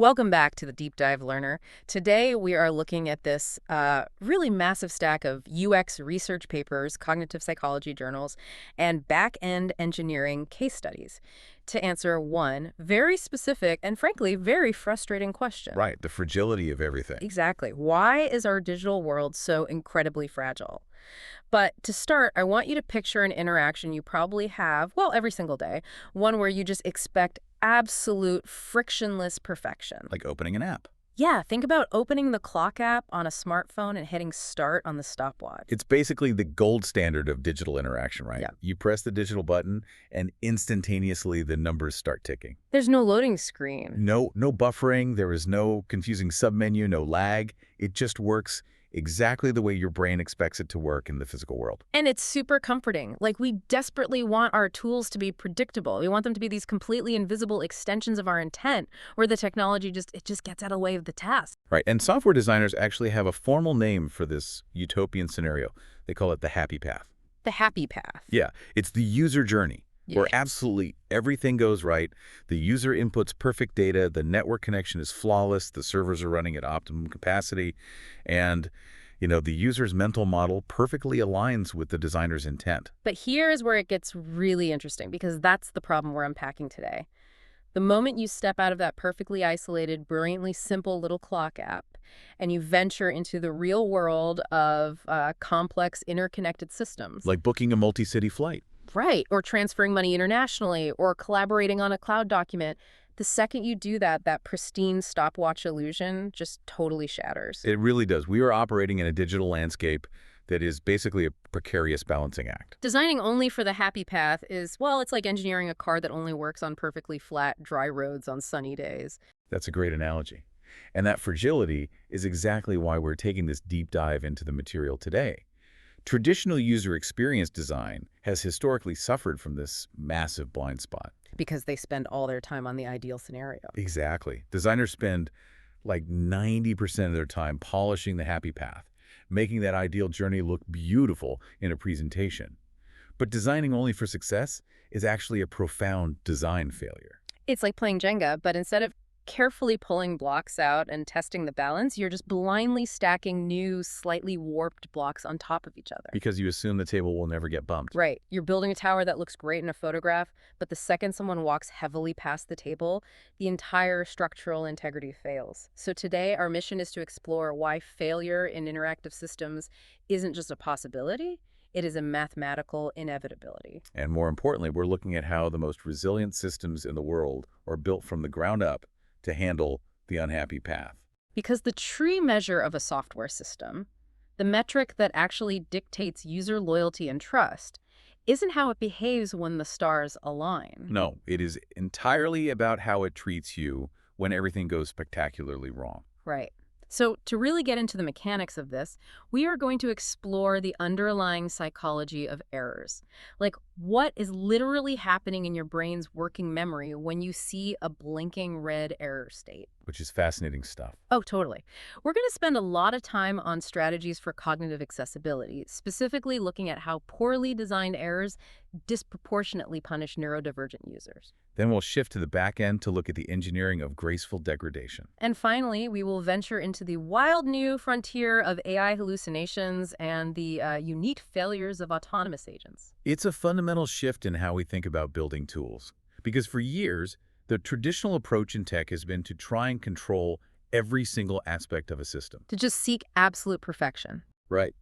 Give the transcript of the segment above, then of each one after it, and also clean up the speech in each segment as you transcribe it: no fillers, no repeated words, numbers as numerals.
Welcome back to the Deep Dive Learner. Today we are looking at this really massive stack of UX research papers, cognitive psychology journals, and back-end engineering case studies to answer one very specific and frankly very frustrating question. Right, the fragility of everything. Exactly. Why is our digital world so incredibly fragile? But to start, I want you to picture an interaction you probably have, well, every single day, one where you just expect absolute frictionless perfection. Like opening an app. Yeah, think about opening the clock app on a smartphone and hitting start on the stopwatch. It's basically the gold standard of digital interaction, right? Yeah. You press the digital button and instantaneously the numbers start ticking. There's no loading screen. No buffering, there is no confusing submenu, no lag. It just works exactly the way your brain expects it to work in the physical world. And it's super comforting. Like, we desperately want our tools to be predictable. We want them to be these completely invisible extensions of our intent, where the technology just gets out of the way of the task. Right, and software designers actually have a formal name for this utopian scenario. They call it the happy path. The happy path. Yeah, it's the user journey, where Yes. absolutely everything goes right. The user inputs perfect data, the network connection is flawless, the servers are running at optimum capacity, and the user's mental model perfectly aligns with the designer's intent. But here's where it gets really interesting, because that's the problem we're unpacking today. The moment you step out of that perfectly isolated, brilliantly simple little clock app and you venture into the real world of complex, interconnected systems. Like booking a multi-city flight. Right, or transferring money internationally, or collaborating on a cloud document. The second you do that, that pristine stopwatch illusion just totally shatters. It really does. We are operating in a digital landscape that is basically a precarious balancing act. Designing only for the happy path is, well, it's like engineering a car that only works on perfectly flat, dry roads on sunny days. That's a great analogy. And that fragility is exactly why we're taking this deep dive into the material today. Traditional user experience design has historically suffered from this massive blind spot. Because they spend all their time on the ideal scenario. Exactly. Designers spend like 90% of their time polishing the happy path, making that ideal journey look beautiful in a presentation. But designing only for success is actually a profound design failure. It's like playing Jenga, but instead of carefully pulling blocks out and testing the balance, you're just blindly stacking new, slightly warped blocks on top of each other. Because you assume the table will never get bumped. Right. You're building a tower that looks great in a photograph, but the second someone walks heavily past the table, the entire structural integrity fails. So today, our mission is to explore why failure in interactive systems isn't just a possibility, it is a mathematical inevitability. And more importantly, we're looking at how the most resilient systems in the world are built from the ground up to handle the unhappy path. Because the true measure of a software system, the metric that actually dictates user loyalty and trust, isn't how it behaves when the stars align. No, it is entirely about how it treats you when everything goes spectacularly wrong. Right. So to really get into the mechanics of this, we are going to explore the underlying psychology of errors. Like, what is literally happening in your brain's working memory when you see a blinking red error state? Which is fascinating stuff. Oh, totally. We're going to spend a lot of time on strategies for cognitive accessibility, specifically looking at how poorly designed errors disproportionately punish neurodivergent users. Then we'll shift to the back end to look at the engineering of graceful degradation. And finally, we will venture into the wild new frontier of AI hallucinations and the unique failures of autonomous agents. It's a fundamental shift in how we think about building tools. Because for years, the traditional approach in tech has been to try and control every single aspect of a system. To just seek absolute perfection. Right.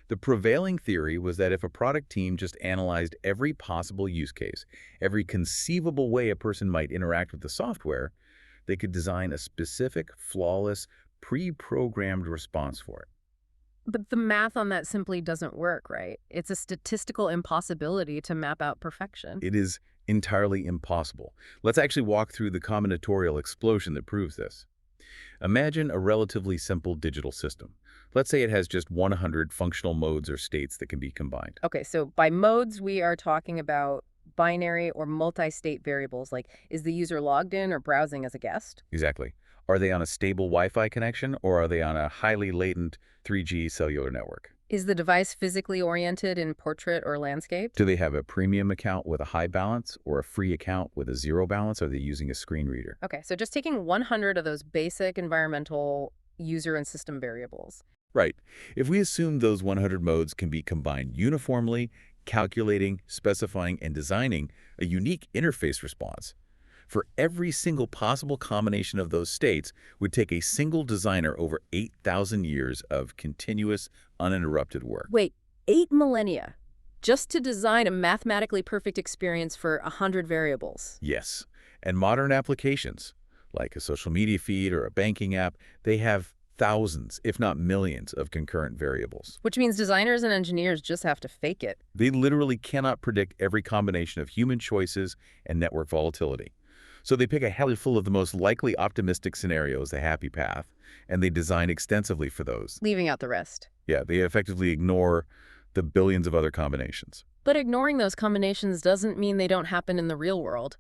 The prevailing theory was that if a product team just analyzed every possible use case, every conceivable way a person might interact with the software, they could design a specific, flawless, pre-programmed response for it. But the math on that simply doesn't work, right? It's a statistical impossibility to map out perfection. It is entirely impossible. Let's actually walk through the combinatorial explosion that proves this. Imagine a relatively simple digital system. Let's say it has just 100 functional modes or states that can be combined. Okay, so by modes, we are talking about binary or multi-state variables, like is the user logged in or browsing as a guest? Exactly. Are they on a stable Wi-Fi connection or are they on a highly latent 3G cellular network? Is the device physically oriented in portrait or landscape? Do they have a premium account with a high balance or a free account with a zero balance? Are they using a screen reader? Okay, so just taking 100 of those basic environmental user and system variables. Right. If we assume those 100 modes can be combined uniformly, calculating, specifying, and designing a unique interface response, for every single possible combination of those states would take a single designer over 8,000 years of continuous, uninterrupted work. Wait, 8 millennia just to design a mathematically perfect experience for 100 variables. Yes. And modern applications, like a social media feed or a banking app, they have thousands, if not millions, of concurrent variables. Which means designers and engineers just have to fake it. They literally cannot predict every combination of human choices and network volatility. So they pick a handful of the most likely optimistic scenarios, the happy path, and they design extensively for those. Leaving out the rest. Yeah, they effectively ignore the billions of other combinations. But ignoring those combinations doesn't mean they don't happen in the real world.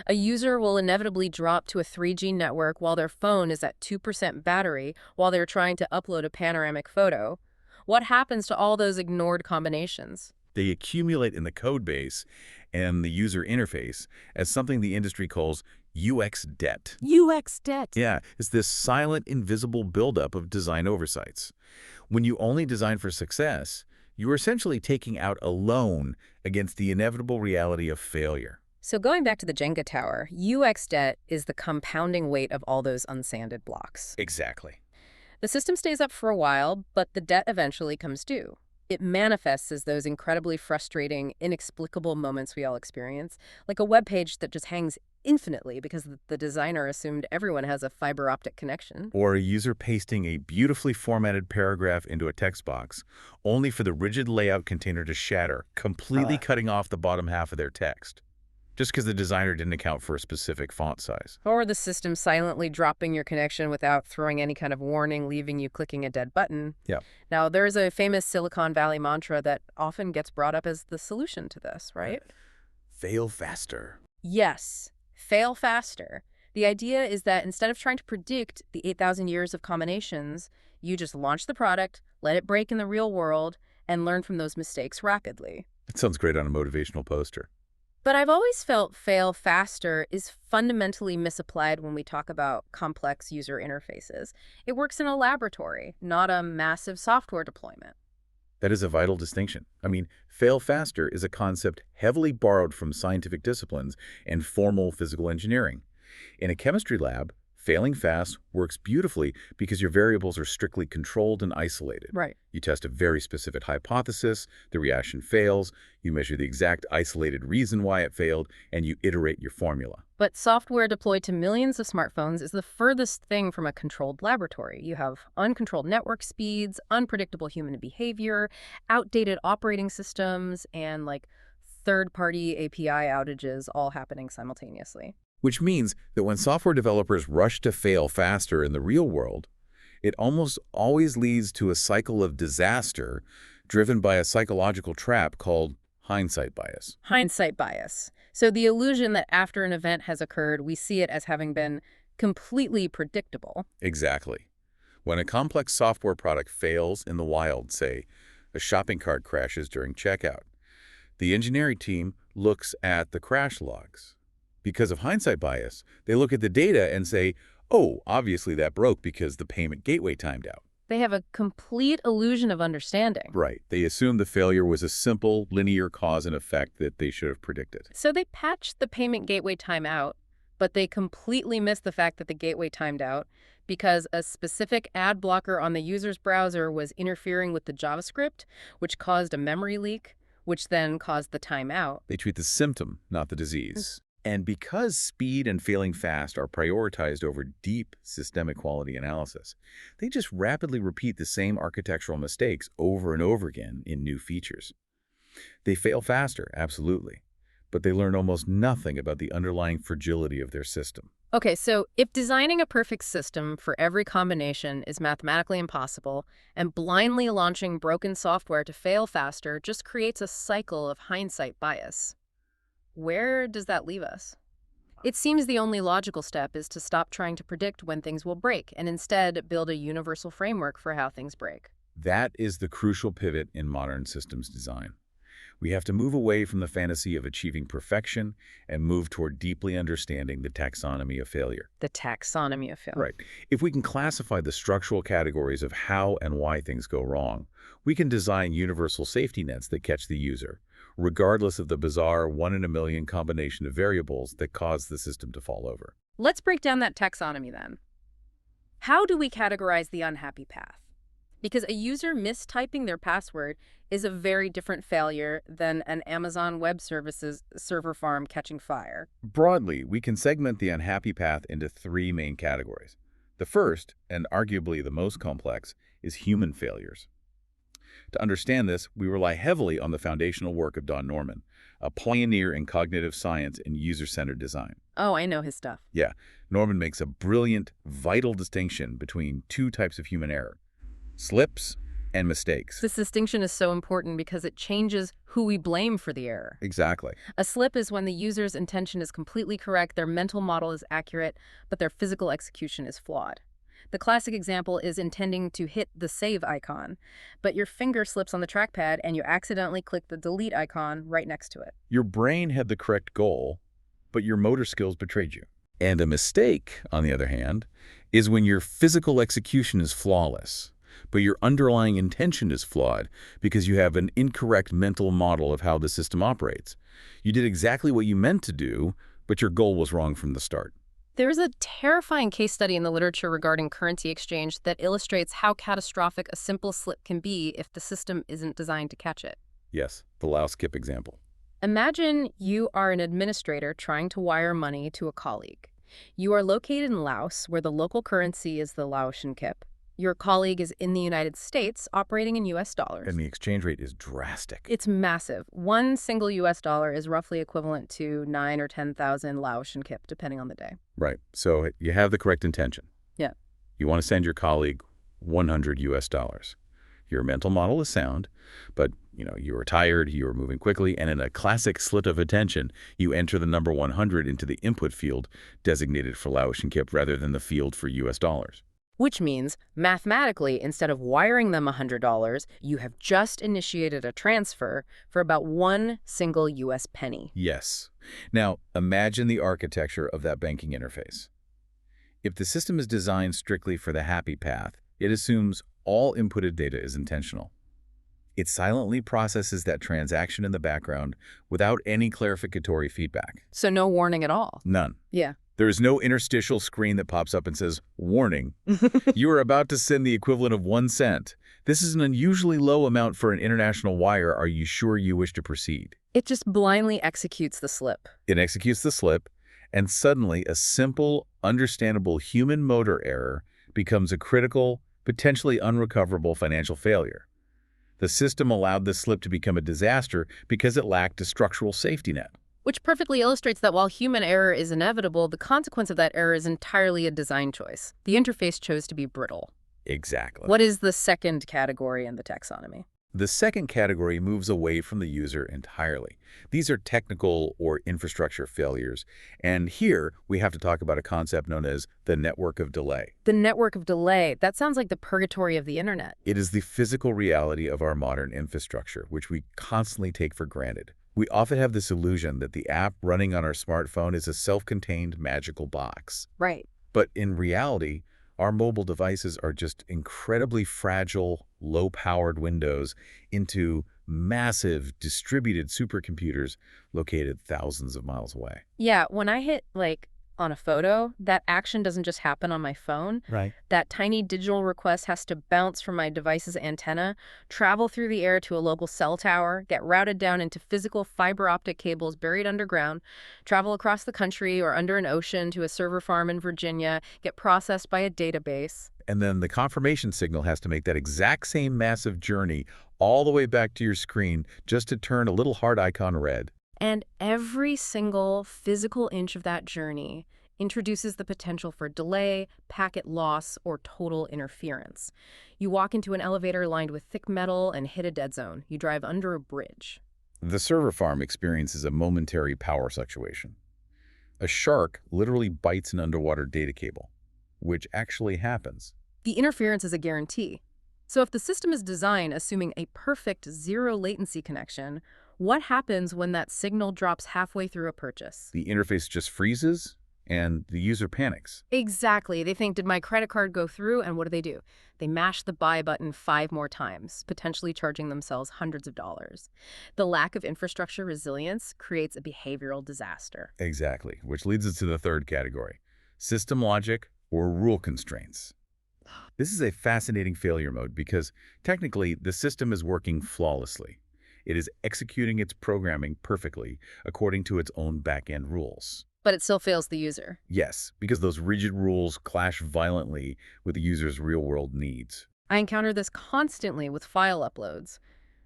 A user will inevitably drop to a 3G network while their phone is at 2% battery while they're trying to upload a panoramic photo. What happens to all those ignored combinations? They accumulate in the code base and the user interface as something the industry calls UX debt. UX debt. Yeah, it's this silent, invisible buildup of design oversights. When you only design for success, you're essentially taking out a loan against the inevitable reality of failure. So going back to the Jenga tower, UX debt is the compounding weight of all those unsanded blocks. Exactly. The system stays up for a while, but the debt eventually comes due. It manifests as those incredibly frustrating, inexplicable moments we all experience, like a web page that just hangs infinitely because the designer assumed everyone has a fiber optic connection. Or a user pasting a beautifully formatted paragraph into a text box, only for the rigid layout container to shatter, completely cutting off the bottom half of their text, just because the designer didn't account for a specific font size. Or the system silently dropping your connection without throwing any kind of warning, leaving you clicking a dead button. Yeah. Now, there's a famous Silicon Valley mantra that often gets brought up as the solution to this, right? Fail faster. Yes. Fail faster. The idea is that instead of trying to predict the 8,000 years of combinations, you just launch the product, let it break in the real world, and learn from those mistakes rapidly. That sounds great on a motivational poster. But I've always felt fail faster is fundamentally misapplied when we talk about complex user interfaces. It works in a laboratory, not a massive software deployment. That is a vital distinction. I mean, fail faster is a concept heavily borrowed from scientific disciplines and formal physical engineering. In a chemistry lab, failing fast works beautifully because your variables are strictly controlled and isolated. Right. You test a very specific hypothesis, the reaction fails, you measure the exact isolated reason why it failed, and you iterate your formula. But software deployed to millions of smartphones is the furthest thing from a controlled laboratory. You have uncontrolled network speeds, unpredictable human behavior, outdated operating systems, and third-party API outages all happening simultaneously. Which means that when software developers rush to fail faster in the real world, it almost always leads to a cycle of disaster driven by a psychological trap called hindsight bias. Hindsight bias. So the illusion that after an event has occurred, we see it as having been completely predictable. Exactly. When a complex software product fails in the wild, say, a shopping cart crashes during checkout, the engineering team looks at the crash logs. Because of hindsight bias, they look at the data and say, oh, obviously that broke because the payment gateway timed out. They have a complete illusion of understanding. Right. They assume the failure was a simple, linear cause and effect that they should have predicted. So they patched the payment gateway timeout, but they completely missed the fact that the gateway timed out because a specific ad blocker on the user's browser was interfering with the JavaScript, which caused a memory leak, which then caused the timeout. They treat the symptom, not the disease. And because speed and failing fast are prioritized over deep systemic quality analysis, they just rapidly repeat the same architectural mistakes over and over again in new features. They fail faster, absolutely, but they learn almost nothing about the underlying fragility of their system. Okay, so if designing a perfect system for every combination is mathematically impossible, and blindly launching broken software to fail faster just creates a cycle of hindsight bias, where does that leave us? It seems the only logical step is to stop trying to predict when things will break and instead build a universal framework for how things break. That is the crucial pivot in modern systems design. We have to move away from the fantasy of achieving perfection and move toward deeply understanding the taxonomy of failure. The taxonomy of failure. Right. If we can classify the structural categories of how and why things go wrong, we can design universal safety nets that catch the user, regardless of the bizarre one-in-a-million combination of variables that cause the system to fall over. Let's break down that taxonomy then. How do we categorize the unhappy path? Because a user mistyping their password is a very different failure than an Amazon Web Services server farm catching fire. Broadly, we can segment the unhappy path into three main categories. The first, and arguably the most complex, is human failures. To understand this, we rely heavily on the foundational work of Don Norman, a pioneer in cognitive science and user-centered design. Oh, I know his stuff. Yeah, Norman makes a brilliant, vital distinction between two types of human error: slips and mistakes. This distinction is so important because it changes who we blame for the error. Exactly. A slip is when the user's intention is completely correct, their mental model is accurate, but their physical execution is flawed. The classic example is intending to hit the save icon, but your finger slips on the trackpad and you accidentally click the delete icon right next to it. Your brain had the correct goal, but your motor skills betrayed you. And a mistake, on the other hand, is when your physical execution is flawless, but your underlying intention is flawed because you have an incorrect mental model of how the system operates. You did exactly what you meant to do, but your goal was wrong from the start. There's a terrifying case study in the literature regarding currency exchange that illustrates how catastrophic a simple slip can be if the system isn't designed to catch it. Yes, the Laos skip example. Imagine you are an administrator trying to wire money to a colleague. You are located in Laos, where the local currency is the Laotian kip. Your colleague is in the United States, operating in U.S. dollars. And the exchange rate is drastic. It's massive. One single U.S. dollar is roughly equivalent to 9 or 10,000 Laotian kip, depending on the day. Right. So you have the correct intention. Yeah. You want to send your colleague 100 US dollars. Your mental model is sound, but you were tired, you were moving quickly, and in a classic slit of attention, you enter the number 100 into the input field designated for Laotian kip rather than the field for US dollars. Which means, mathematically, instead of wiring them $100, you have just initiated a transfer for about one single U.S. penny. Yes. Now, imagine the architecture of that banking interface. If the system is designed strictly for the happy path, it assumes all inputted data is intentional. It silently processes that transaction in the background without any clarificatory feedback. So no warning at all. None. Yeah. There is no interstitial screen that pops up and says, "Warning, you are about to send the equivalent of 1 cent. This is an unusually low amount for an international wire. Are you sure you wish to proceed?" It just blindly executes the slip. It executes the slip, and suddenly a simple, understandable human motor error becomes a critical, potentially unrecoverable financial failure. The system allowed this slip to become a disaster because it lacked a structural safety net. Which perfectly illustrates that while human error is inevitable, the consequence of that error is entirely a design choice. The interface chose to be brittle. Exactly. What is the second category in the taxonomy? The second category moves away from the user entirely. These are technical or infrastructure failures. And here we have to talk about a concept known as the network of delay. The network of delay. That sounds like the purgatory of the internet. It is the physical reality of our modern infrastructure, which we constantly take for granted. We often have this illusion that the app running on our smartphone is a self-contained magical box. Right. But in reality, our mobile devices are just incredibly fragile, low-powered windows into massive, distributed supercomputers located thousands of miles away. Yeah, when I hit, on a photo, that action doesn't just happen on my phone. Right. That tiny digital request has to bounce from my device's antenna, travel through the air to a local cell tower, get routed down into physical fiber optic cables buried underground, travel across the country or under an ocean to a server farm in Virginia, get processed by a database. And then the confirmation signal has to make that exact same massive journey all the way back to your screen just to turn a little heart icon red. And every single physical inch of that journey introduces the potential for delay, packet loss, or total interference. You walk into an elevator lined with thick metal and hit a dead zone. You drive under a bridge. The server farm experiences a momentary power fluctuation. A shark literally bites an underwater data cable, which actually happens. The interference is a guarantee. So if the system is designed assuming a perfect zero latency connection, what happens when that signal drops halfway through a purchase? The interface just freezes, and the user panics. Exactly. They think, did my credit card go through? And what do? They mash the buy button 5 more times, potentially charging themselves hundreds of dollars. The lack of infrastructure resilience creates a behavioral disaster. Exactly, which leads us to the third category, system logic or rule constraints. This is a fascinating failure mode because technically the system is working flawlessly. It is executing its programming perfectly according to its own back-end rules. But it still fails the user. Yes, because those rigid rules clash violently with the user's real-world needs. I encounter this constantly with file uploads.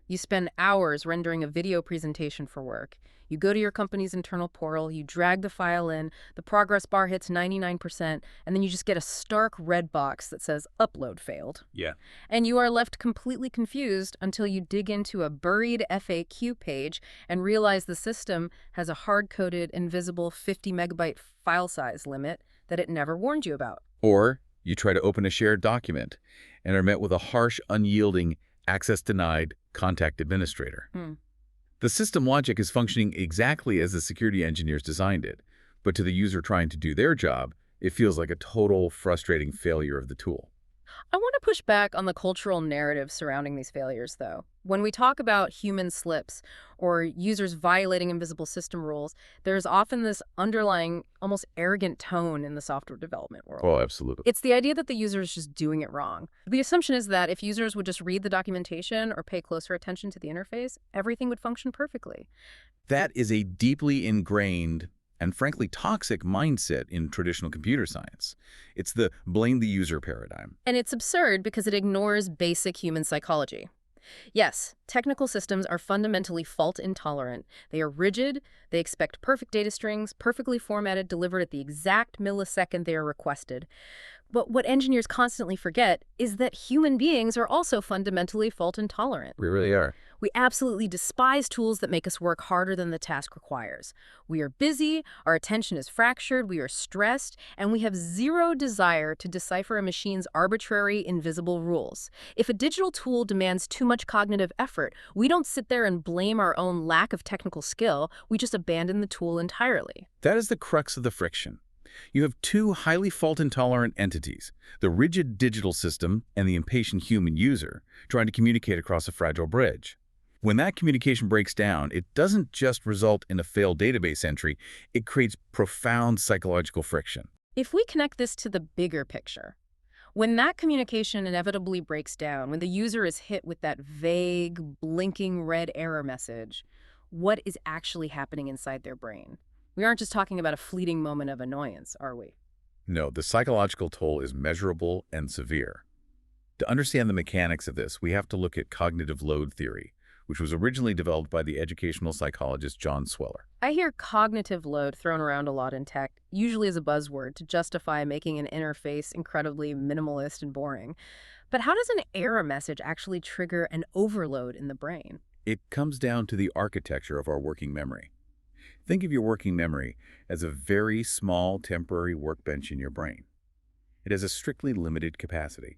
You spend hours rendering a video presentation for work. You go to your company's internal portal, you drag the file in, the progress bar hits 99%, and then you just get a stark red box that says upload failed. Yeah. And you are left completely confused until you dig into a buried FAQ page and realize the system has a hard-coded, invisible 50 megabyte file size limit that it never warned you about. Or you try to open a shared document and are met with a harsh, unyielding, access denied, contact administrator. The system logic is functioning exactly as the security engineers designed it, but to the user trying to do their job, it feels like a total, frustrating failure of the tool. I want to push back on the cultural narrative surrounding these failures, though. When we talk about human slips or users violating invisible system rules, there's often this underlying, almost arrogant tone in the software development world. Oh, absolutely. It's the idea that the user is just doing it wrong. The assumption is that if users would just read the documentation or pay closer attention to the interface, everything would function perfectly. That is a deeply ingrained and frankly toxic mindset in traditional computer science. It's the blame the user paradigm. And it's absurd because it ignores basic human psychology. Yes, technical systems are fundamentally fault intolerant. They are rigid, they expect perfect data strings, perfectly formatted, delivered at the exact millisecond they are requested. But what engineers constantly forget is that human beings are also fundamentally fault intolerant. We really are. We absolutely despise tools that make us work harder than the task requires. We are busy, our attention is fractured, we are stressed, and we have zero desire to decipher a machine's arbitrary, invisible rules. If a digital tool demands too much cognitive effort, we don't sit there and blame our own lack of technical skill, we just abandon the tool entirely. That is the crux of the friction. You have two highly fault-intolerant entities, the rigid digital system and the impatient human user, trying to communicate across a fragile bridge. When that communication breaks down, it doesn't just result in a failed database entry, it creates profound psychological friction. If we connect this to the bigger picture, when that communication inevitably breaks down, when the user is hit with that vague, blinking red error message, what is actually happening inside their brain? We aren't just talking about a fleeting moment of annoyance, are we? No, the psychological toll is measurable and severe. To understand the mechanics of this, we have to look at cognitive load theory, which was originally developed by the educational psychologist John Sweller. I hear cognitive load thrown around a lot in tech, usually as a buzzword to justify making an interface incredibly minimalist and boring. But how does an error message actually trigger an overload in the brain? It comes down to the architecture of our working memory. Think of your working memory as a very small temporary workbench in your brain. It has a strictly limited capacity.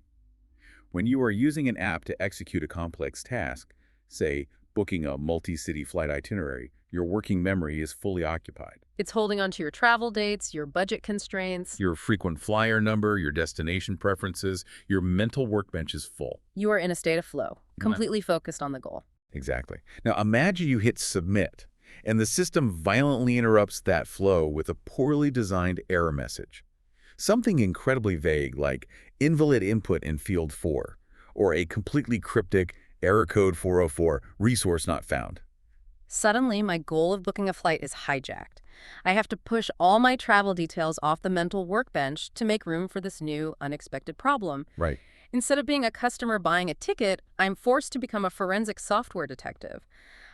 When you are using an app to execute a complex task, say booking a multi-city flight itinerary, your working memory is fully occupied. It's holding on to your travel dates, your budget constraints. Your frequent flyer number, your destination preferences, your mental workbench is full. You are in a state of flow, completely focused on the goal. Exactly. Now imagine you hit submit, and the system violently interrupts that flow with a poorly designed error message. Something incredibly vague like invalid input in field 4, or a completely cryptic error code 404, resource not found. Suddenly, my goal of booking a flight is hijacked. I have to push all my travel details off the mental workbench to make room for this new, unexpected problem. Right. Instead of being a customer buying a ticket, I'm forced to become a forensic software detective.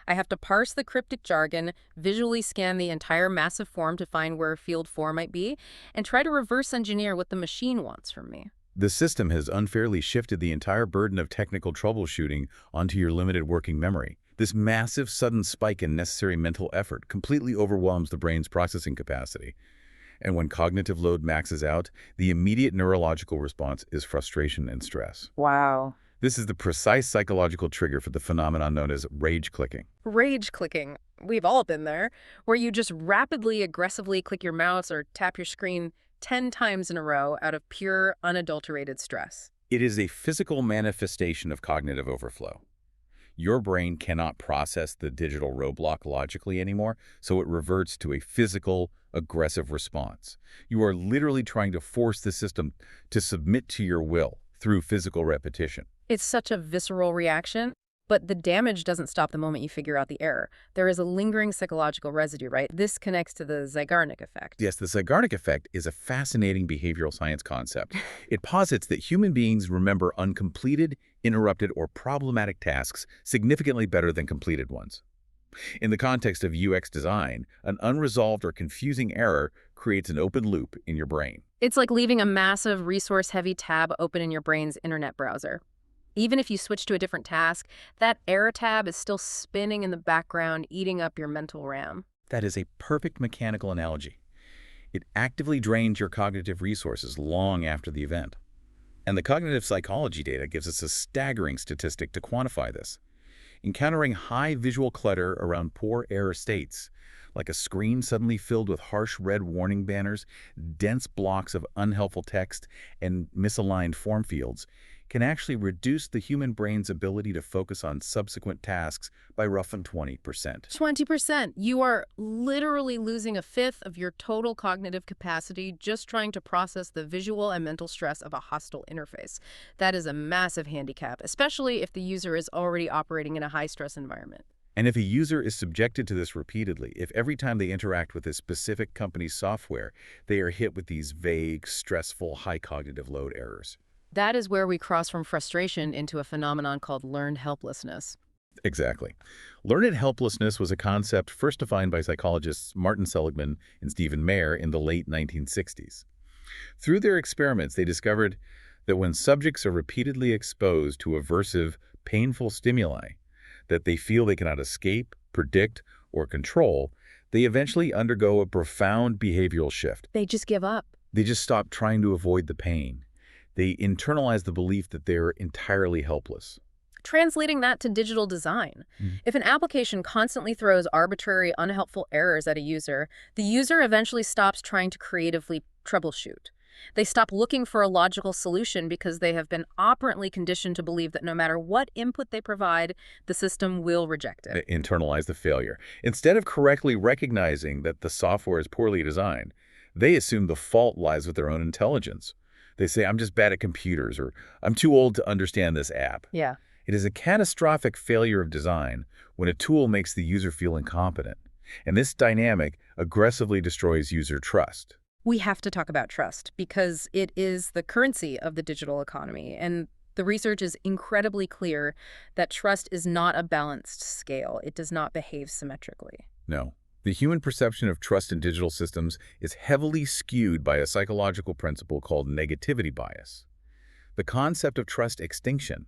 I have to parse the cryptic jargon, visually scan the entire massive form to find where field 4 might be, and try to reverse engineer what the machine wants from me. The system has unfairly shifted the entire burden of technical troubleshooting onto your limited working memory. This massive, sudden spike in necessary mental effort completely overwhelms the brain's processing capacity. And when cognitive load maxes out, the immediate neurological response is frustration and stress. Wow. This is the precise psychological trigger for the phenomenon known as rage clicking. Rage clicking. We've all been there, where you just rapidly, aggressively click your mouse or tap your screen 10 times in a row out of pure, unadulterated stress. It is a physical manifestation of cognitive overflow. Your brain cannot process the digital roadblock logically anymore, so it reverts to a physical, aggressive response. You are literally trying to force the system to submit to your will through physical repetition. It's such a visceral reaction, but the damage doesn't stop the moment you figure out the error. There is a lingering psychological residue, right? This connects to the Zeigarnik effect. Yes, the Zeigarnik effect is a fascinating behavioral science concept. It posits that human beings remember uncompleted, interrupted, or problematic tasks significantly better than completed ones. In the context of UX design, an unresolved or confusing error creates an open loop in your brain. It's like leaving a massive, resource-heavy tab open in your brain's internet browser. Even if you switch to a different task, that error tab is still spinning in the background, eating up your mental RAM. That is a perfect mechanical analogy. It actively drains your cognitive resources long after the event. And the cognitive psychology data gives us a staggering statistic to quantify this. Encountering high visual clutter around poor error states, like a screen suddenly filled with harsh red warning banners, dense blocks of unhelpful text, and misaligned form fields, can actually reduce the human brain's ability to focus on subsequent tasks by roughly 20%. 20%. You are literally losing a fifth of your total cognitive capacity just trying to process the visual and mental stress of a hostile interface. That is a massive handicap, especially if the user is already operating in a high-stress environment. And if a user is subjected to this repeatedly, if every time they interact with a specific company's software, they are hit with these vague, stressful, high cognitive load errors. That is where we cross from frustration into a phenomenon called learned helplessness. Exactly. Learned helplessness was a concept first defined by psychologists Martin Seligman and Stephen Mayer in the late 1960s. Through their experiments, they discovered that when subjects are repeatedly exposed to aversive, painful stimuli that they feel they cannot escape, predict, or control, they eventually undergo a profound behavioral shift. They just give up. They just stop trying to avoid the pain. They internalize the belief that they're entirely helpless. Translating that to digital design. If an application constantly throws arbitrary, unhelpful errors at a user, the user eventually stops trying to creatively troubleshoot. They stop looking for a logical solution because they have been operantly conditioned to believe that no matter what input they provide, the system will reject it. Internalize the failure. Instead of correctly recognizing that the software is poorly designed, they assume the fault lies with their own intelligence. They say, I'm just bad at computers, or I'm too old to understand this app. Yeah. It is a catastrophic failure of design when a tool makes the user feel incompetent. And this dynamic aggressively destroys user trust. We have to talk about trust because it is the currency of the digital economy. And the research is incredibly clear that trust is not a balanced scale. It does not behave symmetrically. No. The human perception of trust in digital systems is heavily skewed by a psychological principle called negativity bias. The concept of trust extinction,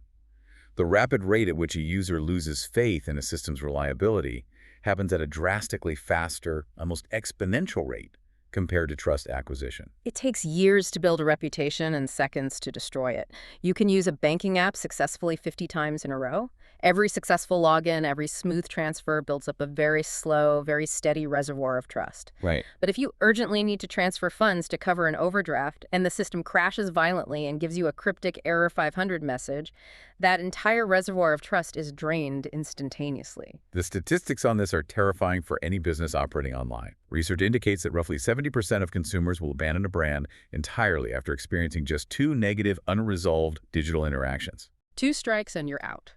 the rapid rate at which a user loses faith in a system's reliability, happens at a drastically faster, almost exponential rate compared to trust acquisition. It takes years to build a reputation and seconds to destroy it. You can use a banking app successfully 50 times in a row. Every successful login, every smooth transfer builds up a very slow, very steady reservoir of trust. Right. But if you urgently need to transfer funds to cover an overdraft and the system crashes violently and gives you a cryptic error 500 message, that entire reservoir of trust is drained instantaneously. The statistics on this are terrifying for any business operating online. Research indicates that roughly 70% of consumers will abandon a brand entirely after experiencing just 2 negative, unresolved digital interactions. 2 strikes and you're out.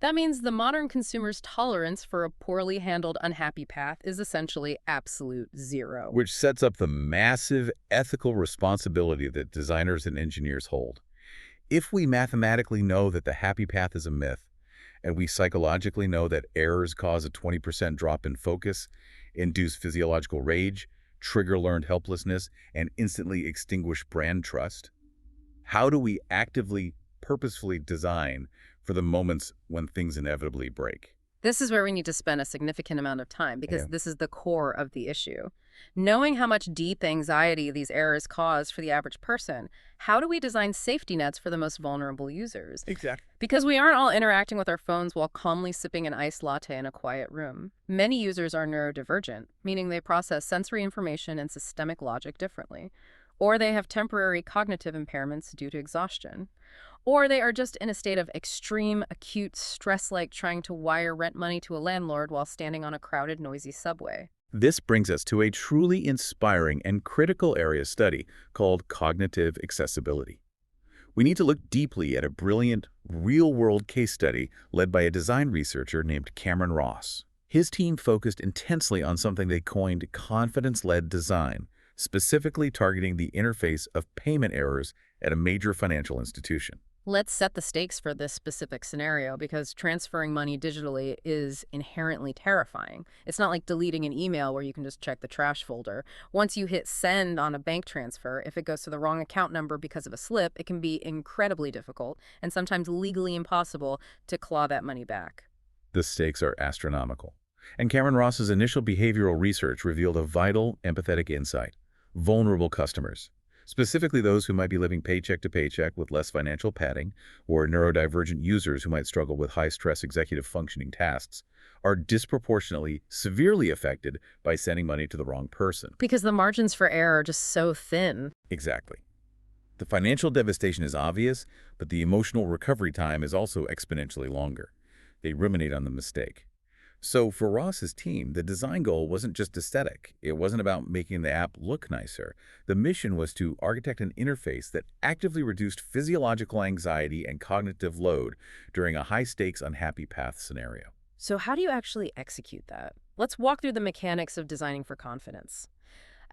That means the modern consumer's tolerance for a poorly handled, unhappy path is essentially absolute zero. Which sets up the massive ethical responsibility that designers and engineers hold. If we mathematically know that the happy path is a myth, and we psychologically know that errors cause a 20% drop in focus, induce physiological rage, trigger learned helplessness, and instantly extinguish brand trust, how do we actively, purposefully design for the moments when things inevitably break? This is where we need to spend a significant amount of time because Yeah. this is the core of the issue. Knowing how much deep anxiety these errors cause for the average person, how do we design safety nets for the most vulnerable users? Exactly. Because we aren't all interacting with our phones while calmly sipping an iced latte in a quiet room. Many users are neurodivergent, meaning they process sensory information and systemic logic differently. Or they have temporary cognitive impairments due to exhaustion. Or they are just in a state of extreme, acute stress, like trying to wire rent money to a landlord while standing on a crowded, noisy subway. This brings us to a truly inspiring and critical area study called cognitive accessibility. We need to look deeply at a brilliant, real-world case study led by a design researcher named Cameron Ross. His team focused intensely on something they coined confidence-led design, specifically targeting the interface of payment errors at a major financial institution. Let's set the stakes for this specific scenario because transferring money digitally is inherently terrifying. It's not like deleting an email where you can just check the trash folder. Once you hit send on a bank transfer, if it goes to the wrong account number because of a slip, it can be incredibly difficult and sometimes legally impossible to claw that money back. The stakes are astronomical. And Cameron Ross's initial behavioral research revealed a vital, empathetic insight: vulnerable customers, specifically those who might be living paycheck to paycheck with less financial padding, or neurodivergent users who might struggle with high-stress executive functioning tasks, are disproportionately severely affected by sending money to the wrong person. Because the margins for error are just so thin. Exactly. The financial devastation is obvious, but the emotional recovery time is also exponentially longer. They ruminate on the mistake. So for Ross's team, the design goal wasn't just aesthetic. It wasn't about making the app look nicer. The mission was to architect an interface that actively reduced physiological anxiety and cognitive load during a high-stakes, unhappy path scenario. So how do you actually execute that? Let's walk through the mechanics of designing for confidence.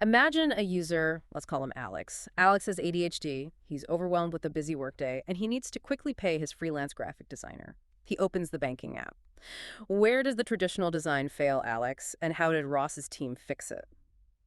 Imagine a user, let's call him Alex. Alex has ADHD, he's overwhelmed with a busy workday, and he needs to quickly pay his freelance graphic designer. He opens the banking app. Where does the traditional design fail, Alex, and how did Ross's team fix it?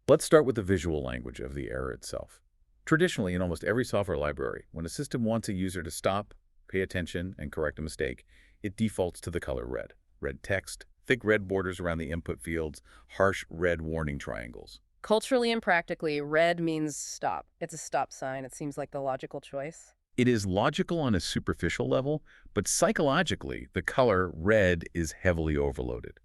Let's start with the visual language of the error itself. Traditionally, in almost every software library, when a system wants a user to stop, pay attention, and correct a mistake, it defaults to the color red. Red text, thick red borders around the input fields, harsh red warning triangles. Culturally and practically, red means stop. It's a stop sign. It seems like the logical choice. It is logical on a superficial level, but psychologically, the color red is heavily overloaded.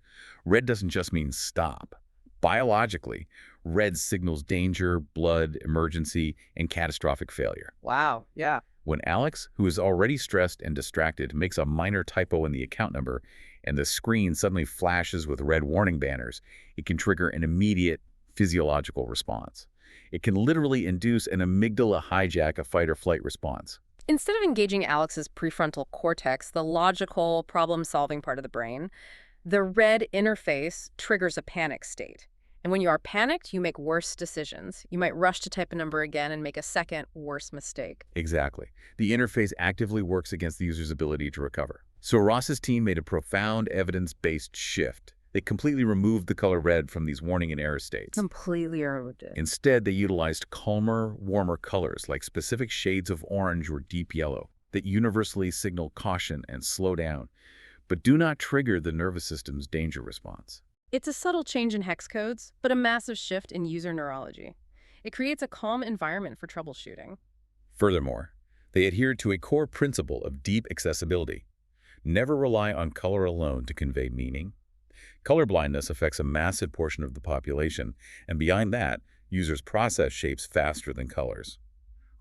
Red doesn't just mean stop. Biologically, red signals danger, blood, emergency, and catastrophic failure. Wow, yeah. When Alex, who is already stressed and distracted, makes a minor typo in the account number and the screen suddenly flashes with red warning banners, it can trigger an immediate physiological response. It can literally induce an amygdala hijack, a fight-or-flight response. Instead of engaging Alex's prefrontal cortex, the logical, problem-solving part of the brain, the red interface triggers a panic state. And when you are panicked, you make worse decisions. You might rush to type a number again and make a second, worse mistake. Exactly. The interface actively works against the user's ability to recover. So Ross's team made a profound evidence-based shift. They completely removed the color red from these warning and error states. Completely removed it. Instead, they utilized calmer, warmer colors like specific shades of orange or deep yellow that universally signal caution and slow down, but do not trigger the nervous system's danger response. It's a subtle change in hex codes, but a massive shift in user neurology. It creates a calm environment for troubleshooting. Furthermore, they adhered to a core principle of deep accessibility. Never rely on color alone to convey meaning. Color blindness affects a massive portion of the population, and beyond that, users process shapes faster than colors.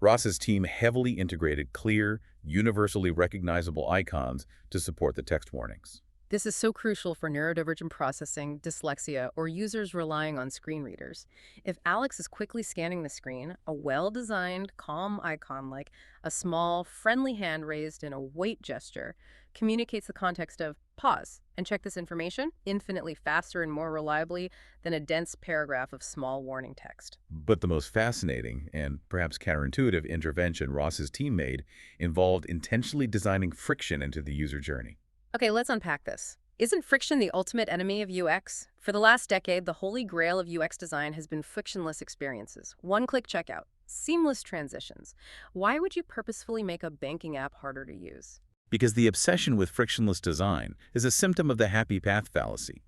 Ross's team heavily integrated clear, universally recognizable icons to support the text warnings. This is so crucial for neurodivergent processing, dyslexia, or users relying on screen readers. If Alex is quickly scanning the screen, a well-designed, calm icon like a small, friendly hand raised in a wait gesture communicates the context of pause and check this information infinitely faster and more reliably than a dense paragraph of small warning text. But the most fascinating and perhaps counterintuitive intervention Ross's team made involved intentionally designing friction into the user journey. Okay, let's unpack this. Isn't friction the ultimate enemy of UX? For the last decade, the holy grail of UX design has been frictionless experiences. One-click checkout, seamless transitions. Why would you purposefully make a banking app harder to use? Because the obsession with frictionless design is a symptom of the happy path fallacy.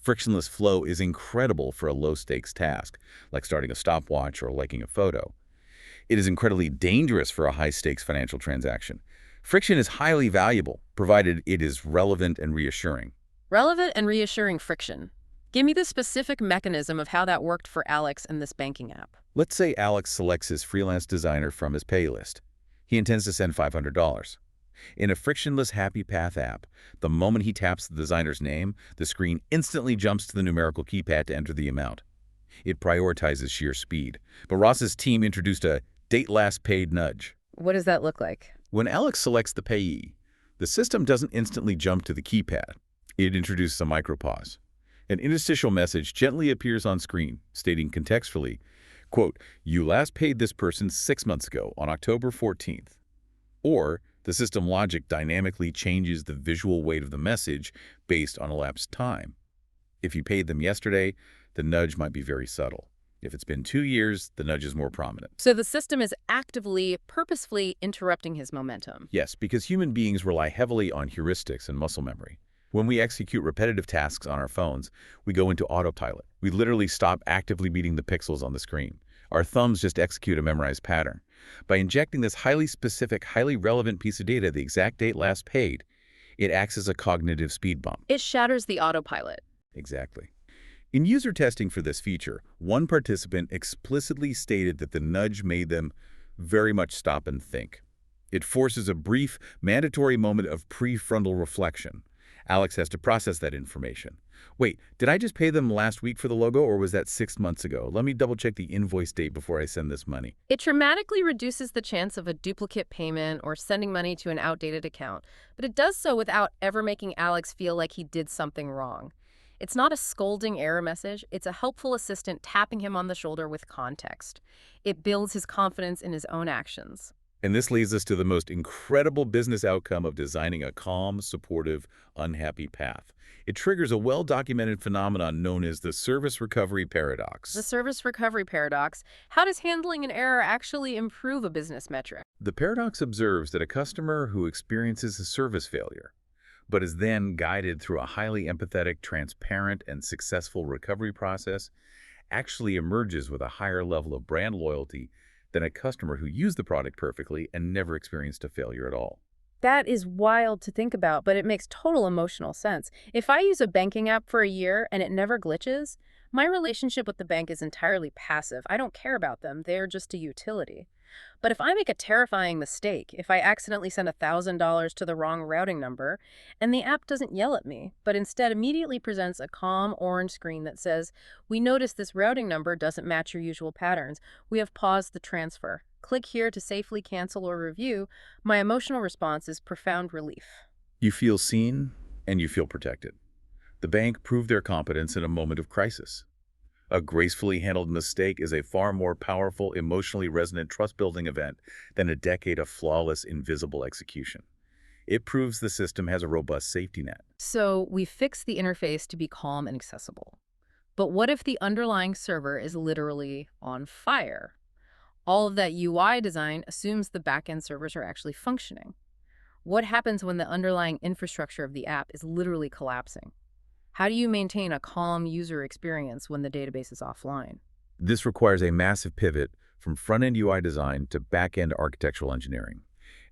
Frictionless flow is incredible for a low-stakes task, like starting a stopwatch or liking a photo. It is incredibly dangerous for a high-stakes financial transaction. Friction is highly valuable, provided it is relevant and reassuring. Relevant and reassuring friction. Give me the specific mechanism of how that worked for Alex in this banking app. Let's say Alex selects his freelance designer from his pay list. He intends to send $500. In a frictionless Happy Path app, the moment he taps the designer's name, the screen instantly jumps to the numerical keypad to enter the amount. It prioritizes sheer speed. But Ross's team introduced a date last paid nudge. What does that look like? When Alex selects the payee, the system doesn't instantly jump to the keypad. It introduces a micropause. An interstitial message gently appears on screen, stating contextually, quote, "You last paid this person 6 months ago on October 14th. Or the system logic dynamically changes the visual weight of the message based on elapsed time. If you paid them yesterday, the nudge might be very subtle. If it's been 2 years, the nudge is more prominent. So the system is actively, purposefully interrupting his momentum. Yes, because human beings rely heavily on heuristics and muscle memory. When we execute repetitive tasks on our phones, we go into autopilot. We literally stop actively beating the pixels on the screen. Our thumbs just execute a memorized pattern. By injecting this highly specific, highly relevant piece of data, the exact date last paid, it acts as a cognitive speed bump. It shatters the autopilot. Exactly. In user testing for this feature, one participant explicitly stated that the nudge made them very much stop and think. It forces a brief, mandatory moment of prefrontal reflection. Alex has to process that information. Wait, did I just pay them last week for the logo, or was that 6 months ago? Let me double-check the invoice date before I send this money. It dramatically reduces the chance of a duplicate payment or sending money to an outdated account, but it does so without ever making Alex feel like he did something wrong. It's not a scolding error message, it's a helpful assistant tapping him on the shoulder with context. It builds his confidence in his own actions. And this leads us to the most incredible business outcome of designing a calm, supportive, unhappy path. It triggers a well-documented phenomenon known as the service recovery paradox. The service recovery paradox. How does handling an error actually improve a business metric? The paradox observes that a customer who experiences a service failure, but is then guided through a highly empathetic, transparent, and successful recovery process, actually emerges with a higher level of brand loyalty than a customer who used the product perfectly and never experienced a failure at all. That is wild to think about, but it makes total emotional sense. If I use a banking app for a year and it never glitches, my relationship with the bank is entirely passive. I don't care about them. They're just a utility. But if I make a terrifying mistake, if I accidentally send $1,000 to the wrong routing number, and the app doesn't yell at me, but instead immediately presents a calm orange screen that says, "We noticed this routing number doesn't match your usual patterns. We have paused the transfer. Click here to safely cancel or review," my emotional response is profound relief. You feel seen and you feel protected. The bank proved their competence in a moment of crisis. A gracefully handled mistake is a far more powerful, emotionally resonant trust-building event than a decade of flawless, invisible execution. It proves the system has a robust safety net. So we fix the interface to be calm and accessible. But what if the underlying server is literally on fire? All of that UI design assumes the backend servers are actually functioning. What happens when the underlying infrastructure of the app is literally collapsing? How do you maintain a calm user experience when the database is offline? This requires a massive pivot from front-end UI design to back-end architectural engineering.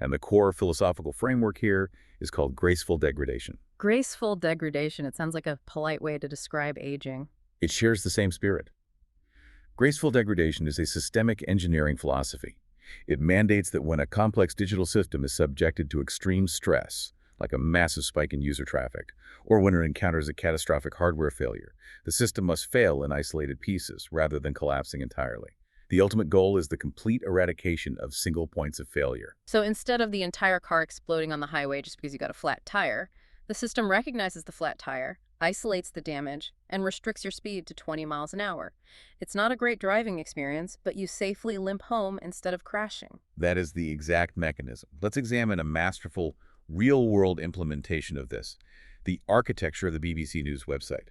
And the core philosophical framework here is called graceful degradation. Graceful degradation. It sounds like a polite way to describe aging. It shares the same spirit. Graceful degradation is a systemic engineering philosophy. It mandates that when a complex digital system is subjected to extreme stress, like a massive spike in user traffic, or when it encounters a catastrophic hardware failure, the system must fail in isolated pieces rather than collapsing entirely. The ultimate goal is the complete eradication of single points of failure. So instead of the entire car exploding on the highway just because you got a flat tire, the system recognizes the flat tire, isolates the damage, and restricts your speed to 20 miles an hour. It's not a great driving experience, but you safely limp home instead of crashing. That is the exact mechanism. Let's examine a masterful, real-world implementation of this, the architecture of the BBC News website.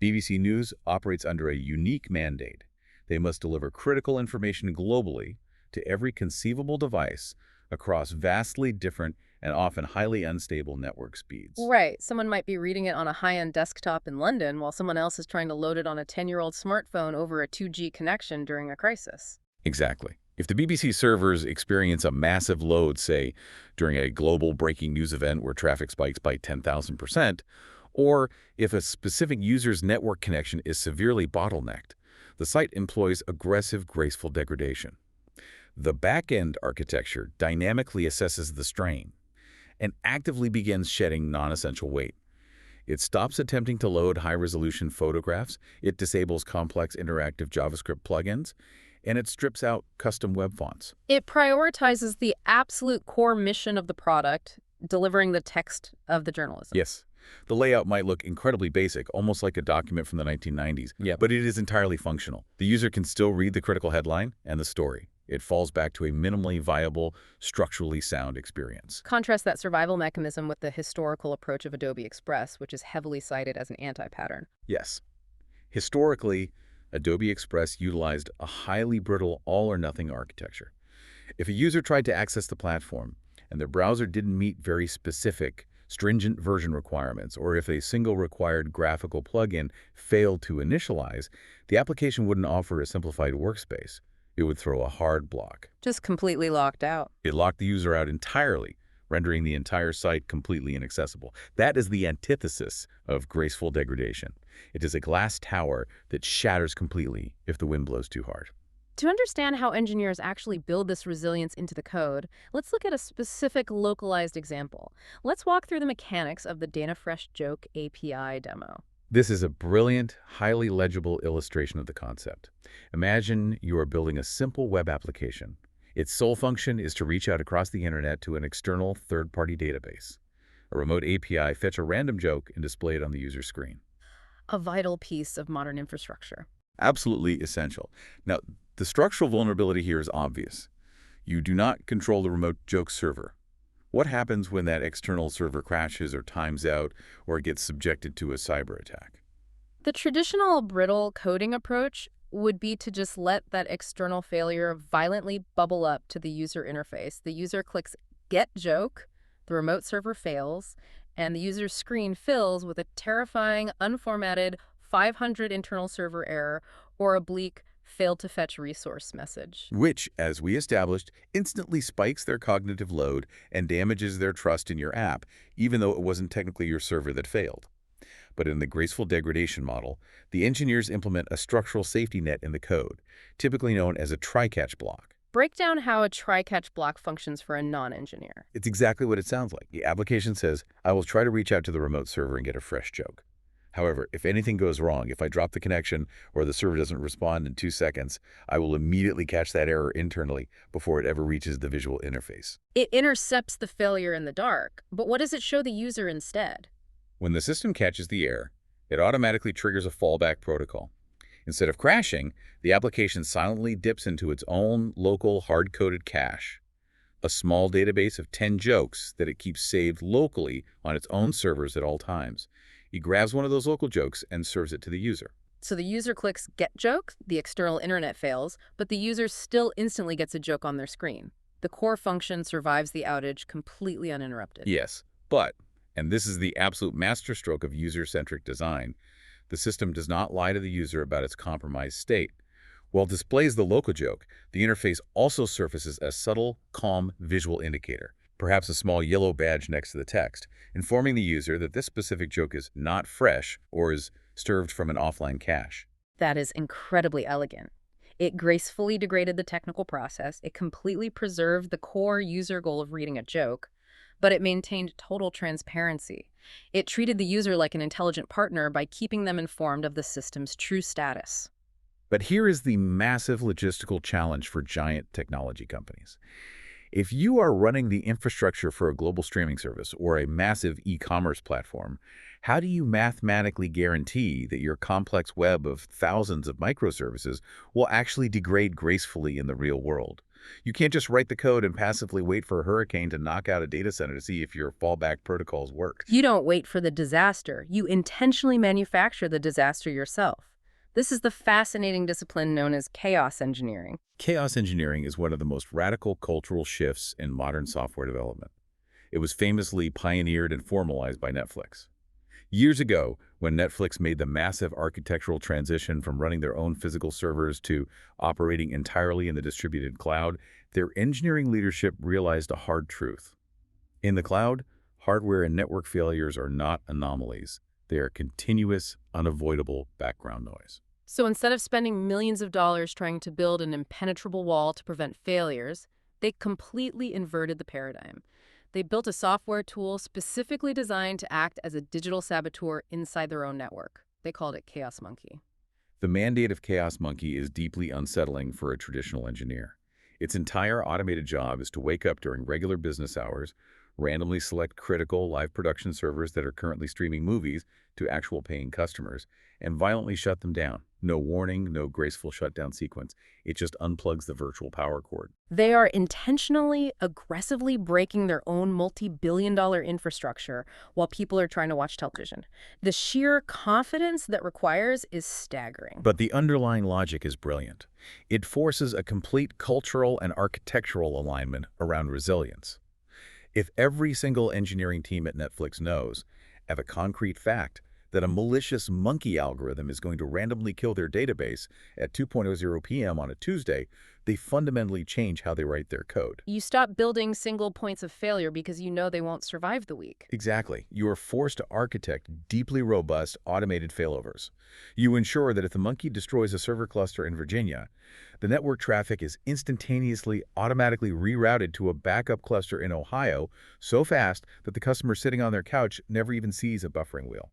BBC News operates under a unique mandate. They must deliver critical information globally to every conceivable device across vastly different and often highly unstable network speeds. Right. Someone might be reading it on a high-end desktop in London while someone else is trying to load it on a 10-year-old smartphone over a 2G connection during a crisis. Exactly. If the BBC servers experience a massive load, say, during a global breaking news event where traffic spikes by 10,000%, or if a specific user's network connection is severely bottlenecked, the site employs aggressive, graceful degradation. The back-end architecture dynamically assesses the strain and actively begins shedding non-essential weight. It stops attempting to load high-resolution photographs, it disables complex interactive JavaScript plugins, and it strips out custom web fonts. It prioritizes the absolute core mission of the product, delivering the text of the journalism. Yes, the layout might look incredibly basic, almost like a document from the 1990s, Yep. but it is entirely functional. The user can still read the critical headline and the story. It falls back to a minimally viable, structurally sound experience. Contrast that survival mechanism with the historical approach of Adobe Express, which is heavily cited as an anti-pattern. Yes. Historically, Adobe Express utilized a highly brittle all-or-nothing architecture. If a user tried to access the platform and their browser didn't meet very specific, stringent version requirements, or if a single required graphical plugin failed to initialize, the application wouldn't offer a simplified workspace. It would throw a hard block. Just completely locked out. It locked the user out entirely, rendering the entire site completely inaccessible. That is the antithesis of graceful degradation. It is a glass tower that shatters completely if the wind blows too hard. To understand how engineers actually build this resilience into the code, let's look at a specific localized example. Let's walk through the mechanics of the DanaFresh Joke API demo. This is a brilliant, highly legible illustration of the concept. Imagine you are building a simple web application. Its sole function is to reach out across the internet to an external third-party database. A remote API fetch a random joke and display it on the user screen. A vital piece of modern infrastructure. Absolutely essential. Now, the structural vulnerability here is obvious. You do not control the remote joke server. What happens when that external server crashes or times out or gets subjected to a cyber attack? The traditional brittle coding approach would be to just let that external failure violently bubble up to the user interface. The user clicks Get Joke, the remote server fails, and the user's screen fills with a terrifying, unformatted 500 internal server error or a bleak failed to fetch resource message. Which, as we established, instantly spikes their cognitive load and damages their trust in your app, even though it wasn't technically your server that failed. But in the graceful degradation model, the engineers implement a structural safety net in the code, typically known as a try-catch block. Break down how a try-catch block functions for a non-engineer. It's exactly what it sounds like. The application says, I will try to reach out to the remote server and get a fresh joke. However, if anything goes wrong, if I drop the connection or the server doesn't respond in 2 seconds, I will immediately catch that error internally before it ever reaches the visual interface. It intercepts the failure in the dark, but what does it show the user instead? When the system catches the error, it automatically triggers a fallback protocol. Instead of crashing, the application silently dips into its own local hard-coded cache, a small database of 10 jokes that it keeps saved locally on its own servers at all times. It grabs one of those local jokes and serves it to the user. So the user clicks Get Joke, the external internet fails, but the user still instantly gets a joke on their screen. The core function survives the outage completely uninterrupted. Yes, but, and this is the absolute masterstroke of user-centric design, the system does not lie to the user about its compromised state. While it displays the local joke, the interface also surfaces a subtle, calm visual indicator, perhaps a small yellow badge next to the text, informing the user that this specific joke is not fresh or is served from an offline cache. That is incredibly elegant. It gracefully degraded the technical process, it completely preserved the core user goal of reading a joke, but it maintained total transparency. It treated the user like an intelligent partner by keeping them informed of the system's true status. But here is the massive logistical challenge for giant technology companies. If you are running the infrastructure for a global streaming service or a massive e-commerce platform, how do you mathematically guarantee that your complex web of thousands of microservices will actually degrade gracefully in the real world? You can't just write the code and passively wait for a hurricane to knock out a data center to see if your fallback protocols work. You don't wait for the disaster. You intentionally manufacture the disaster yourself. This is the fascinating discipline known as chaos engineering. Chaos engineering is one of the most radical cultural shifts in modern software development. It was famously pioneered and formalized by Netflix. Years ago, when Netflix made the massive architectural transition from running their own physical servers to operating entirely in the distributed cloud, their engineering leadership realized a hard truth. In the cloud, hardware and network failures are not anomalies. They are continuous, unavoidable background noise. So instead of spending millions of dollars trying to build an impenetrable wall to prevent failures, they completely inverted the paradigm. They built a software tool specifically designed to act as a digital saboteur inside their own network. They called it Chaos Monkey. The mandate of Chaos Monkey is deeply unsettling for a traditional engineer. Its entire automated job is to wake up during regular business hours, randomly select critical live production servers that are currently streaming movies to actual paying customers, and violently shut them down. No warning, no graceful shutdown sequence. It just unplugs the virtual power cord. They are intentionally, aggressively breaking their own multi-billion-dollar infrastructure while people are trying to watch television. The sheer confidence that requires is staggering. But the underlying logic is brilliant. It forces a complete cultural and architectural alignment around resilience. If every single engineering team at Netflix knows, have a concrete fact, that a malicious monkey algorithm is going to randomly kill their database at 2:00 p.m. on a Tuesday, they fundamentally change how they write their code. You stop building single points of failure because you know they won't survive the week. Exactly. You are forced to architect deeply robust automated failovers. You ensure that if the monkey destroys a server cluster in Virginia, the network traffic is instantaneously, automatically rerouted to a backup cluster in Ohio so fast that the customer sitting on their couch never even sees a buffering wheel.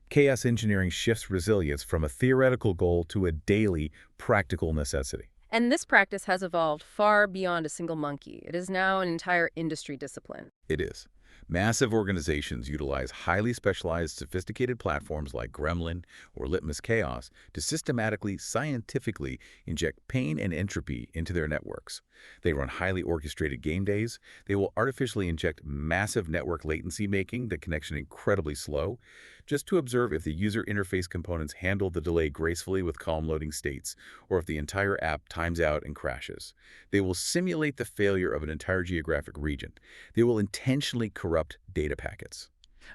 Chaos engineering shifts resilience from a theoretical goal to a daily, practical necessity. And this practice has evolved far beyond a single monkey. It is now an entire industry discipline. It is. Massive organizations utilize highly specialized, sophisticated platforms like Gremlin or Litmus Chaos to systematically, scientifically inject pain and entropy into their networks. They run highly orchestrated game days. They will artificially inject massive network latency, making the connection incredibly slow, just to observe if the user interface components handle the delay gracefully with calm loading states, or if the entire app times out and crashes. They will simulate the failure of an entire geographic region. They will intentionally corrupt data packets.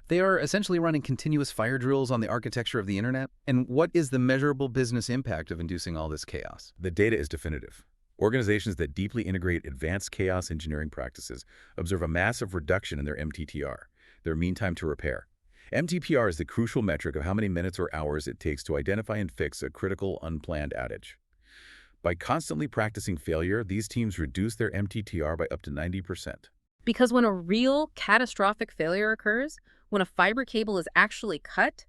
They are essentially running continuous fire drills on the architecture of the internet. And what is the measurable business impact of inducing all this chaos? The data is definitive. Organizations that deeply integrate advanced chaos engineering practices observe a massive reduction in their MTTR, their mean time to repair. MTPR is the crucial metric of how many minutes or hours it takes to identify and fix a critical, unplanned outage. By constantly practicing failure, these teams reduce their MTTR by up to 90%. Because when a real catastrophic failure occurs, when a fiber cable is actually cut,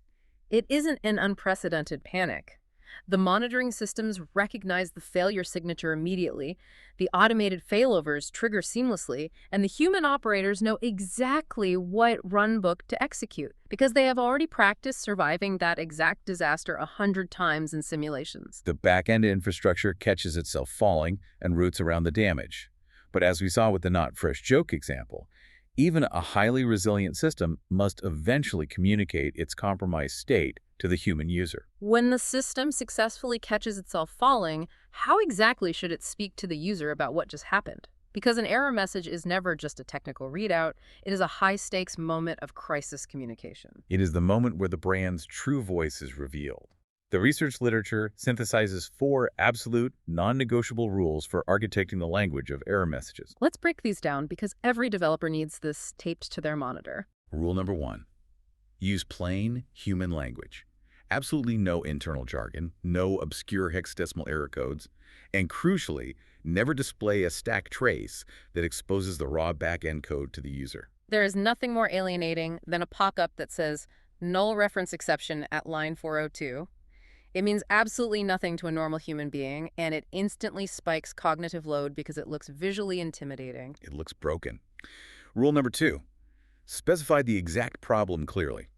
it isn't an unprecedented panic. The monitoring systems recognize the failure signature immediately, the automated failovers trigger seamlessly, and the human operators know exactly what runbook to execute because they have already practiced surviving that exact disaster 100 times in simulations. The back-end infrastructure catches itself falling and routes around the damage. But as we saw with the not fresh joke example, even a highly resilient system must eventually communicate its compromised state to the human user. When the system successfully catches itself falling, how exactly should it speak to the user about what just happened? Because an error message is never just a technical readout, it is a high-stakes moment of crisis communication. It is the moment where the brand's true voice is revealed. The research literature synthesizes 4 absolute, non-negotiable rules for architecting the language of error messages. Let's break these down because every developer needs this taped to their monitor. Rule number 1. Use plain, human language. Absolutely no internal jargon, no obscure hexadecimal error codes, and crucially, never display a stack trace that exposes the raw back-end code to the user. There is nothing more alienating than a pop-up that says, null reference exception at line 402. It means absolutely nothing to a normal human being, and it instantly spikes cognitive load because it looks visually intimidating. It looks broken. Rule number 2. Specify the exact problem clearly.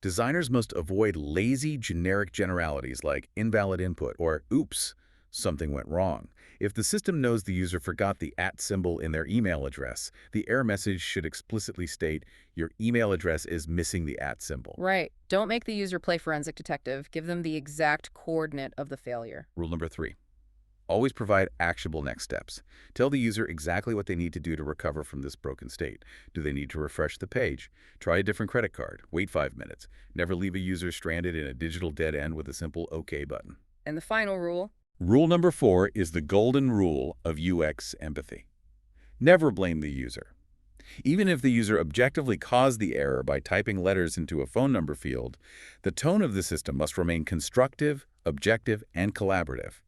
Designers must avoid lazy, generic generalities like invalid input or oops, something went wrong. If the system knows the user forgot the @ symbol in their email address, the error message should explicitly state your email address is missing the @ symbol. Right. Don't make the user play forensic detective. Give them the exact coordinate of the failure. Rule number 3. Always provide actionable next steps. Tell the user exactly what they need to do to recover from this broken state. Do they need to refresh the page? Try a different credit card. Wait 5 minutes. Never leave a user stranded in a digital dead end with a simple OK button. And the final rule. Rule number 4 is the golden rule of UX empathy. Never blame the user. Even if the user objectively caused the error by typing letters into a phone number field, the tone of the system must remain constructive, objective, and collaborative.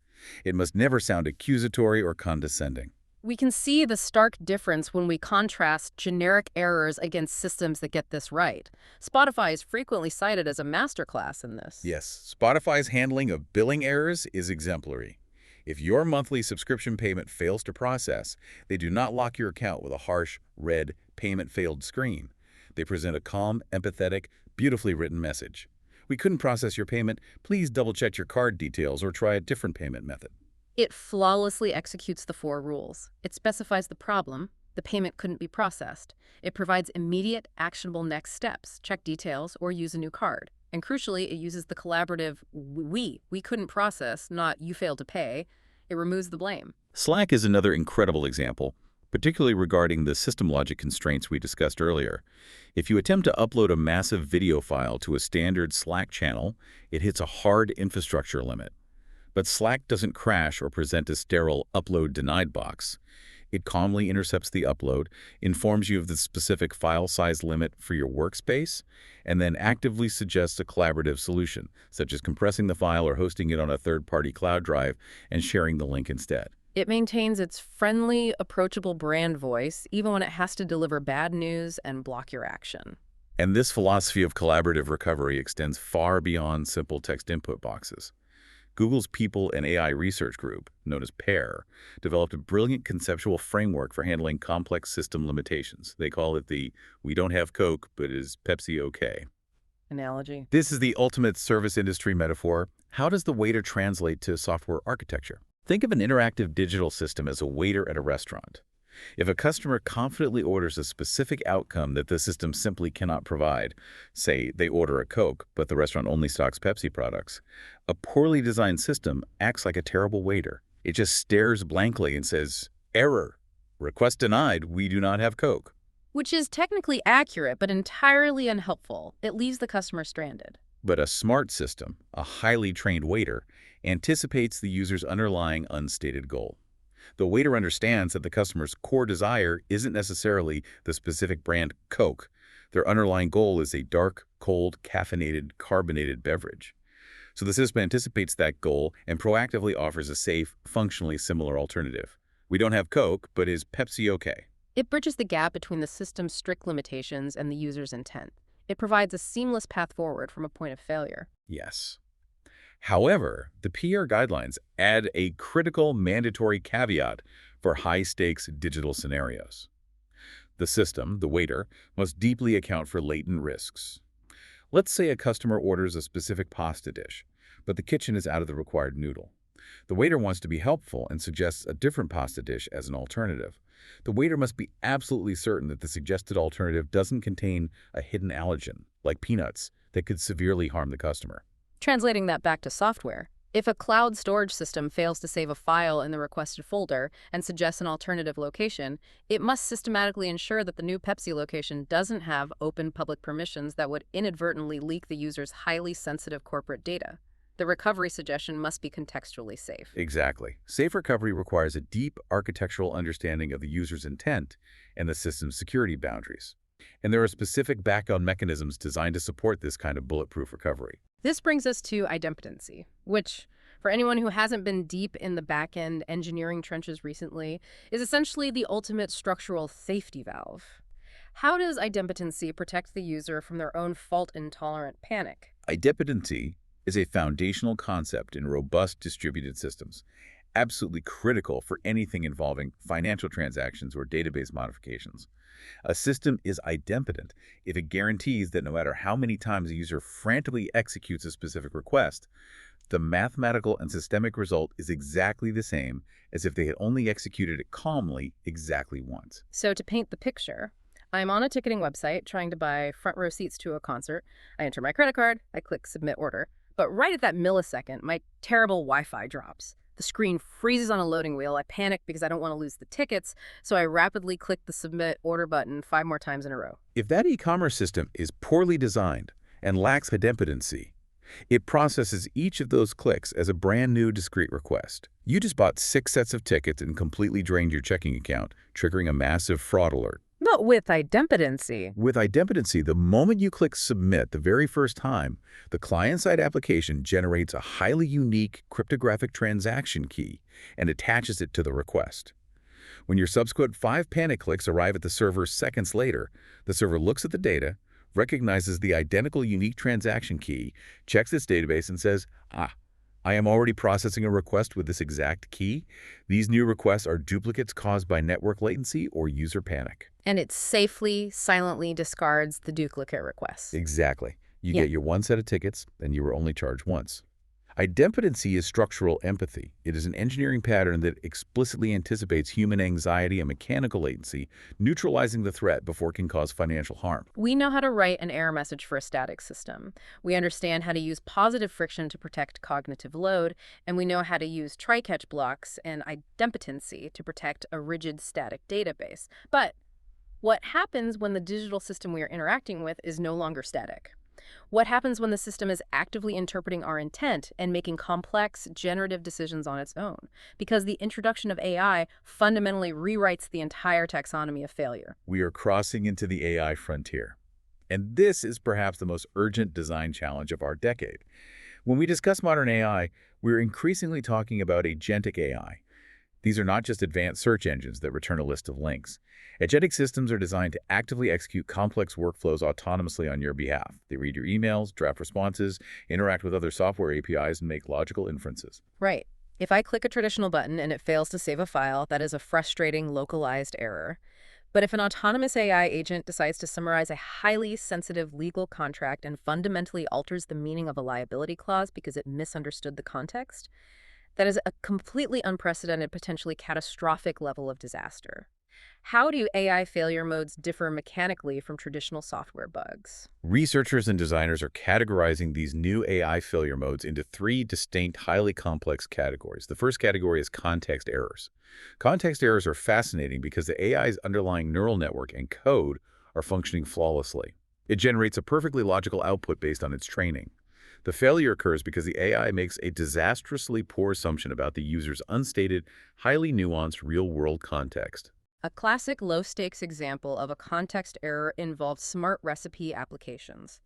It must never sound accusatory or condescending. We can see the stark difference when we contrast generic errors against systems that get this right. Spotify is frequently cited as a masterclass in this. Yes, Spotify's handling of billing errors is exemplary. If your monthly subscription payment fails to process, they do not lock your account with a harsh, red, payment failed screen. They present a calm, empathetic, beautifully written message. We couldn't process your payment. Please double-check your card details or try a different payment method. It flawlessly executes the 4 rules. It specifies the problem. The payment couldn't be processed. It provides immediate, actionable next steps. Check details or use a new card. And crucially, it uses the collaborative we couldn't process, not you failed to pay. It removes the blame. Slack is another incredible example, particularly regarding the system logic constraints we discussed earlier. If you attempt to upload a massive video file to a standard Slack channel, it hits a hard infrastructure limit. But Slack doesn't crash or present a sterile upload denied box. It calmly intercepts the upload, informs you of the specific file size limit for your workspace, and then actively suggests a collaborative solution, such as compressing the file or hosting it on a third-party cloud drive and sharing the link instead. It maintains its friendly, approachable brand voice, even when it has to deliver bad news and block your action. And this philosophy of collaborative recovery extends far beyond simple text input boxes. Google's People and AI Research Group, known as PAIR, developed a brilliant conceptual framework for handling complex system limitations. They call it the "we don't have Coke, but is Pepsi okay?" Analogy. This is the ultimate service industry metaphor. How does the waiter translate to software architecture? Think of an interactive digital system as a waiter at a restaurant. If a customer confidently orders a specific outcome that the system simply cannot provide, say they order a Coke, but the restaurant only stocks Pepsi products, a poorly designed system acts like a terrible waiter. It just stares blankly and says, "Error. Request denied. We do not have Coke." Which is technically accurate, but entirely unhelpful. It leaves the customer stranded. But a smart system, a highly trained waiter, anticipates the user's underlying unstated goal. The waiter understands that the customer's core desire isn't necessarily the specific brand Coke. Their underlying goal is a dark, cold, caffeinated, carbonated beverage. So the system anticipates that goal and proactively offers a safe, functionally similar alternative. We don't have Coke, but is Pepsi okay? It bridges the gap between the system's strict limitations and the user's intent. It provides a seamless path forward from a point of failure. Yes. However, the PR guidelines add a critical mandatory caveat for high-stakes digital scenarios. The system, the waiter, must deeply account for latent risks. Let's say a customer orders a specific pasta dish, but the kitchen is out of the required noodle. The waiter wants to be helpful and suggests a different pasta dish as an alternative. The waiter must be absolutely certain that the suggested alternative doesn't contain a hidden allergen, like peanuts, that could severely harm the customer. Translating that back to software, if a cloud storage system fails to save a file in the requested folder and suggests an alternative location, it must systematically ensure that the new Pepsi location doesn't have open public permissions that would inadvertently leak the user's highly sensitive corporate data. The recovery suggestion must be contextually safe. Exactly. Safe recovery requires a deep architectural understanding of the user's intent and the system's security boundaries. And there are specific background mechanisms designed to support this kind of bulletproof recovery. This brings us to idempotency, which, for anyone who hasn't been deep in the back-end engineering trenches recently, is essentially the ultimate structural safety valve. How does idempotency protect the user from their own fault-intolerant panic? Idempotency is a foundational concept in robust distributed systems, absolutely critical for anything involving financial transactions or database modifications. A system is idempotent if it guarantees that no matter how many times a user frantically executes a specific request, the mathematical and systemic result is exactly the same as if they had only executed it calmly exactly once. So to paint the picture, I'm on a ticketing website trying to buy front row seats to a concert. I enter my credit card, I click submit order. But right at that millisecond, my terrible Wi-Fi drops. The screen freezes on a loading wheel. I panic because I don't want to lose the tickets, so I rapidly click the submit order button 5 more times in a row. If that e-commerce system is poorly designed and lacks idempotency, it processes each of those clicks as a brand new discrete request. You just bought 6 sets of tickets and completely drained your checking account, triggering a massive fraud alert. But with idempotency. With idempotency, the moment you click submit the very first time, the client-side application generates a highly unique cryptographic transaction key and attaches it to the request. When your subsequent 5 panic clicks arrive at the server seconds later, the server looks at the data, recognizes the identical unique transaction key, checks its database, and says, I am already processing a request with this exact key. These new requests are duplicates caused by network latency or user panic. And it safely, silently discards the duplicate requests. Exactly. You get your 1 set of tickets, and you were only charged once. Idempotency is structural empathy. It is an engineering pattern that explicitly anticipates human anxiety and mechanical latency, neutralizing the threat before it can cause financial harm. We know how to write an error message for a static system. We understand how to use positive friction to protect cognitive load, and we know how to use try-catch blocks and idempotency to protect a rigid static database. But what happens when the digital system we are interacting with is no longer static? What happens when the system is actively interpreting our intent and making complex, generative decisions on its own? Because the introduction of AI fundamentally rewrites the entire taxonomy of failure. We are crossing into the AI frontier. And this is perhaps the most urgent design challenge of our decade. When we discuss modern AI, we're increasingly talking about agentic AI. These are not just advanced search engines that return a list of links. Agentic systems are designed to actively execute complex workflows autonomously on your behalf. They read your emails, draft responses, interact with other software APIs, and make logical inferences. Right. If I click a traditional button and it fails to save a file, that is a frustrating, localized error. But if an autonomous AI agent decides to summarize a highly sensitive legal contract and fundamentally alters the meaning of a liability clause because it misunderstood the context, that is a completely unprecedented, potentially catastrophic level of disaster. How do AI failure modes differ mechanically from traditional software bugs? Researchers and designers are categorizing these new AI failure modes into 3 distinct, highly complex categories. The first category is context errors. Context errors are fascinating because the AI's underlying neural network and code are functioning flawlessly. It generates a perfectly logical output based on its training. The failure occurs because the AI makes a disastrously poor assumption about the user's unstated, highly nuanced real-world context. A classic low-stakes example of a context error involves smart recipe applications.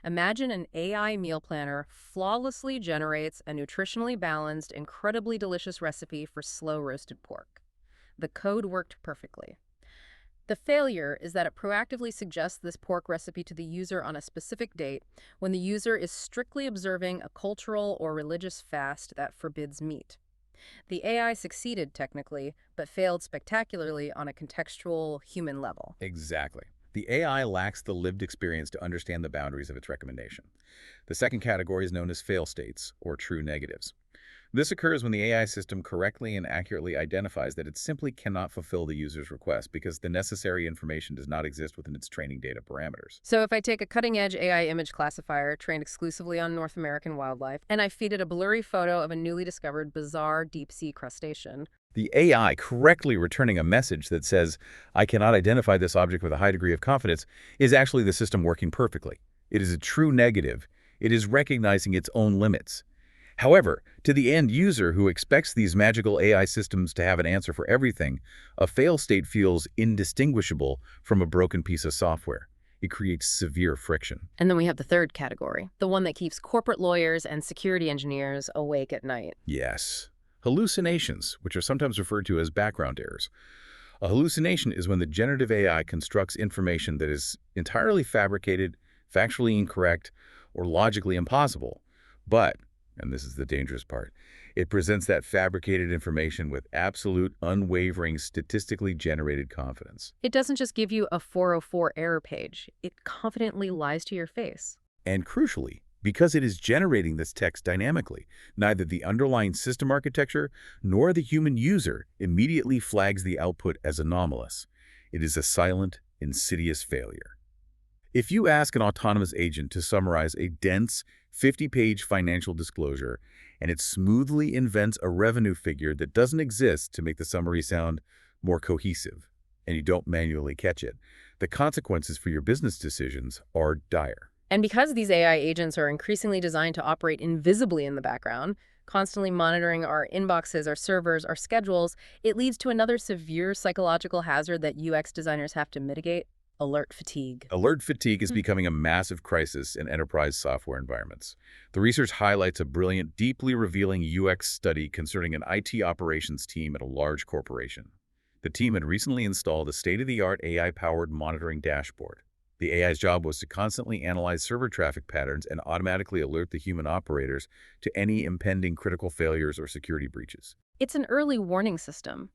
Imagine an AI meal planner flawlessly generates a nutritionally balanced, incredibly delicious recipe for slow-roasted pork. The code worked perfectly. The failure is that it proactively suggests this pork recipe to the user on a specific date when the user is strictly observing a cultural or religious fast that forbids meat. The AI succeeded technically, but failed spectacularly on a contextual, human level. Exactly. The AI lacks the lived experience to understand the boundaries of its recommendation. The second category is known as fail states, or true negatives. This occurs when the AI system correctly and accurately identifies that it simply cannot fulfill the user's request because the necessary information does not exist within its training data parameters. So if I take a cutting-edge AI image classifier trained exclusively on North American wildlife, and I feed it a blurry photo of a newly discovered bizarre deep-sea crustacean, The AI correctly returning a message that says, I cannot identify this object with a high degree of confidence, is actually the system working perfectly. It is a true negative. It is recognizing its own limits. However, to the end user who expects these magical AI systems to have an answer for everything, a fail state feels indistinguishable from a broken piece of software. It creates severe friction. and then we have the third category, the one that keeps corporate lawyers and security engineers awake at night. Yes. Hallucinations, which are sometimes referred to as background errors. A hallucination is when the generative AI constructs information that is entirely fabricated, factually incorrect, or logically impossible. But, and this is the dangerous part, it presents that fabricated information with absolute, unwavering, statistically generated confidence. It doesn't just give you a 404 error page. It confidently lies to your face. And crucially, because it is generating this text dynamically, neither the underlying system architecture nor the human user immediately flags the output as anomalous. It is a silent, insidious failure. If you ask an autonomous agent to summarize a dense 50-page financial disclosure, and it smoothly invents a revenue figure that doesn't exist to make the summary sound more cohesive, and you don't manually catch it, the consequences for your business decisions are dire. And because these AI agents are increasingly designed to operate invisibly in the background, constantly monitoring our inboxes, our servers, our schedules, it leads to another severe psychological hazard that UX designers have to mitigate: alert fatigue. Alert fatigue is becoming a massive crisis in enterprise software environments. The research highlights a brilliant, deeply revealing UX study concerning an IT operations team at a large corporation. The team had recently installed a state-of-the-art AI-powered monitoring dashboard. The AI's job was to constantly analyze server traffic patterns and automatically alert the human operators to any impending critical failures or security breaches. It's an early warning system.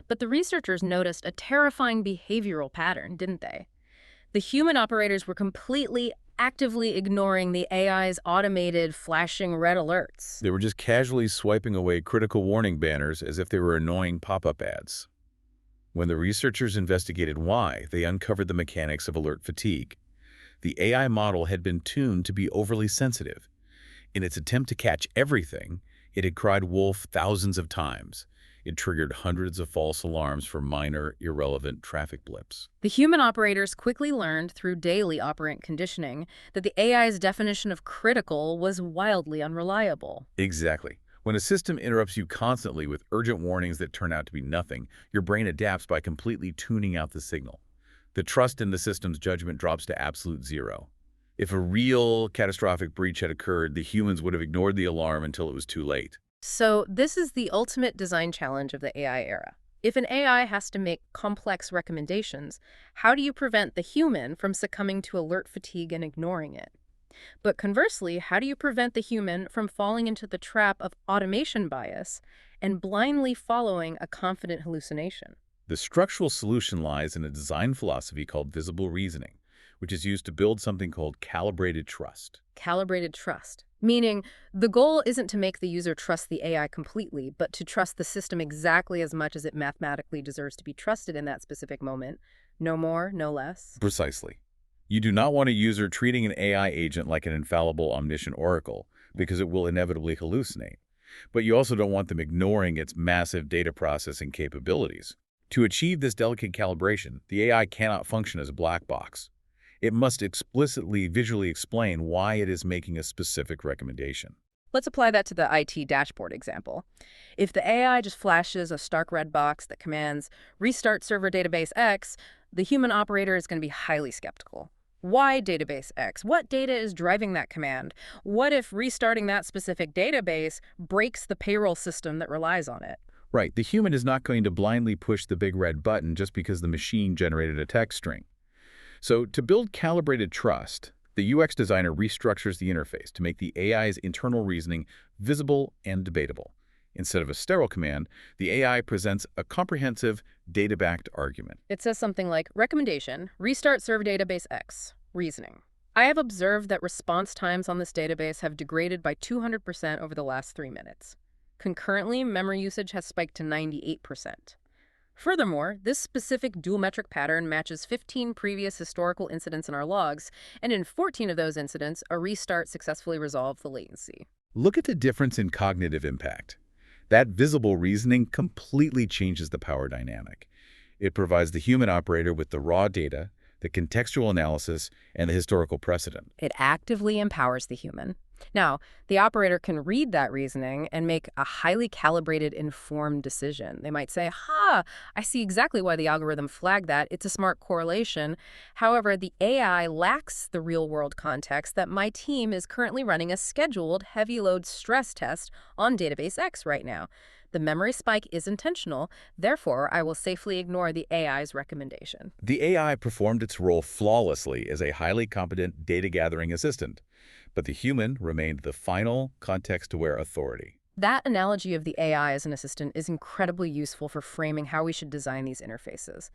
But the researchers noticed a terrifying behavioral pattern, didn't they? The human operators were completely, actively ignoring the AI's automated flashing red alerts. They were just casually swiping away critical warning banners as if they were annoying pop-up ads. When the researchers investigated why, they uncovered the mechanics of alert fatigue. The AI model had been tuned to be overly sensitive. In its attempt to catch everything, it had cried wolf thousands of times. It triggered hundreds of false alarms for minor, irrelevant traffic blips. The human operators quickly learned through daily operant conditioning that the AI's definition of critical was wildly unreliable. Exactly. When a system interrupts you constantly with urgent warnings that turn out to be nothing, your brain adapts by completely tuning out the signal. The trust in the system's judgment drops to absolute zero. If a real catastrophic breach had occurred, the humans would have ignored the alarm until it was too late. So this is the ultimate design challenge of the AI era. If an AI has to make complex recommendations, how do you prevent the human from succumbing to alert fatigue and ignoring it? But conversely, how do you prevent the human from falling into the trap of automation bias and blindly following a confident hallucination? The structural solution lies in a design philosophy called visible reasoning, which is used to build something called calibrated trust. Calibrated trust, meaning the goal isn't to make the user trust the AI completely, but to trust the system exactly as much as it mathematically deserves to be trusted in that specific moment. No more, no less. Precisely. You do not want a user treating an AI agent like an infallible omniscient oracle, because it will inevitably hallucinate. But you also don't want them ignoring its massive data processing capabilities. To achieve this delicate calibration, the AI cannot function as a black box. It must explicitly visually explain why it is making a specific recommendation. Let's apply that to the IT dashboard example. If the AI just flashes a stark red box that commands restart server database X, the human operator is going to be highly skeptical. Why database X? What data is driving that command? What if restarting that specific database breaks the payroll system that relies on it? Right, the human is not going to blindly push the big red button just because the machine generated a text string. So to build calibrated trust, the UX designer restructures the interface to make the AI's internal reasoning visible and debatable. Instead of a sterile command, the AI presents a comprehensive, data-backed argument. It says something like, recommendation, restart server database X, reasoning. I have observed that response times on this database have degraded by 200% over the last 3 minutes. Concurrently, memory usage has spiked to 98%. Furthermore, this specific dual metric pattern matches 15 previous historical incidents in our logs, and in 14 of those incidents, a restart successfully resolved the latency. Look at the difference in cognitive impact. That visible reasoning completely changes the power dynamic. It provides the human operator with the raw data, the contextual analysis, and the historical precedent. It actively empowers the human. Now, the operator can read that reasoning and make a highly calibrated, informed decision. They might say, I see exactly why the algorithm flagged that. It's a smart correlation. However, the AI lacks the real-world context that my team is currently running a scheduled heavy-load stress test on database X right now. The memory spike is intentional, therefore I will safely ignore the AI's recommendation. The AI performed its role flawlessly as a highly competent data-gathering assistant, but the human remained the final context-aware authority. That analogy of the AI as an assistant is incredibly useful for framing how we should design these interfaces.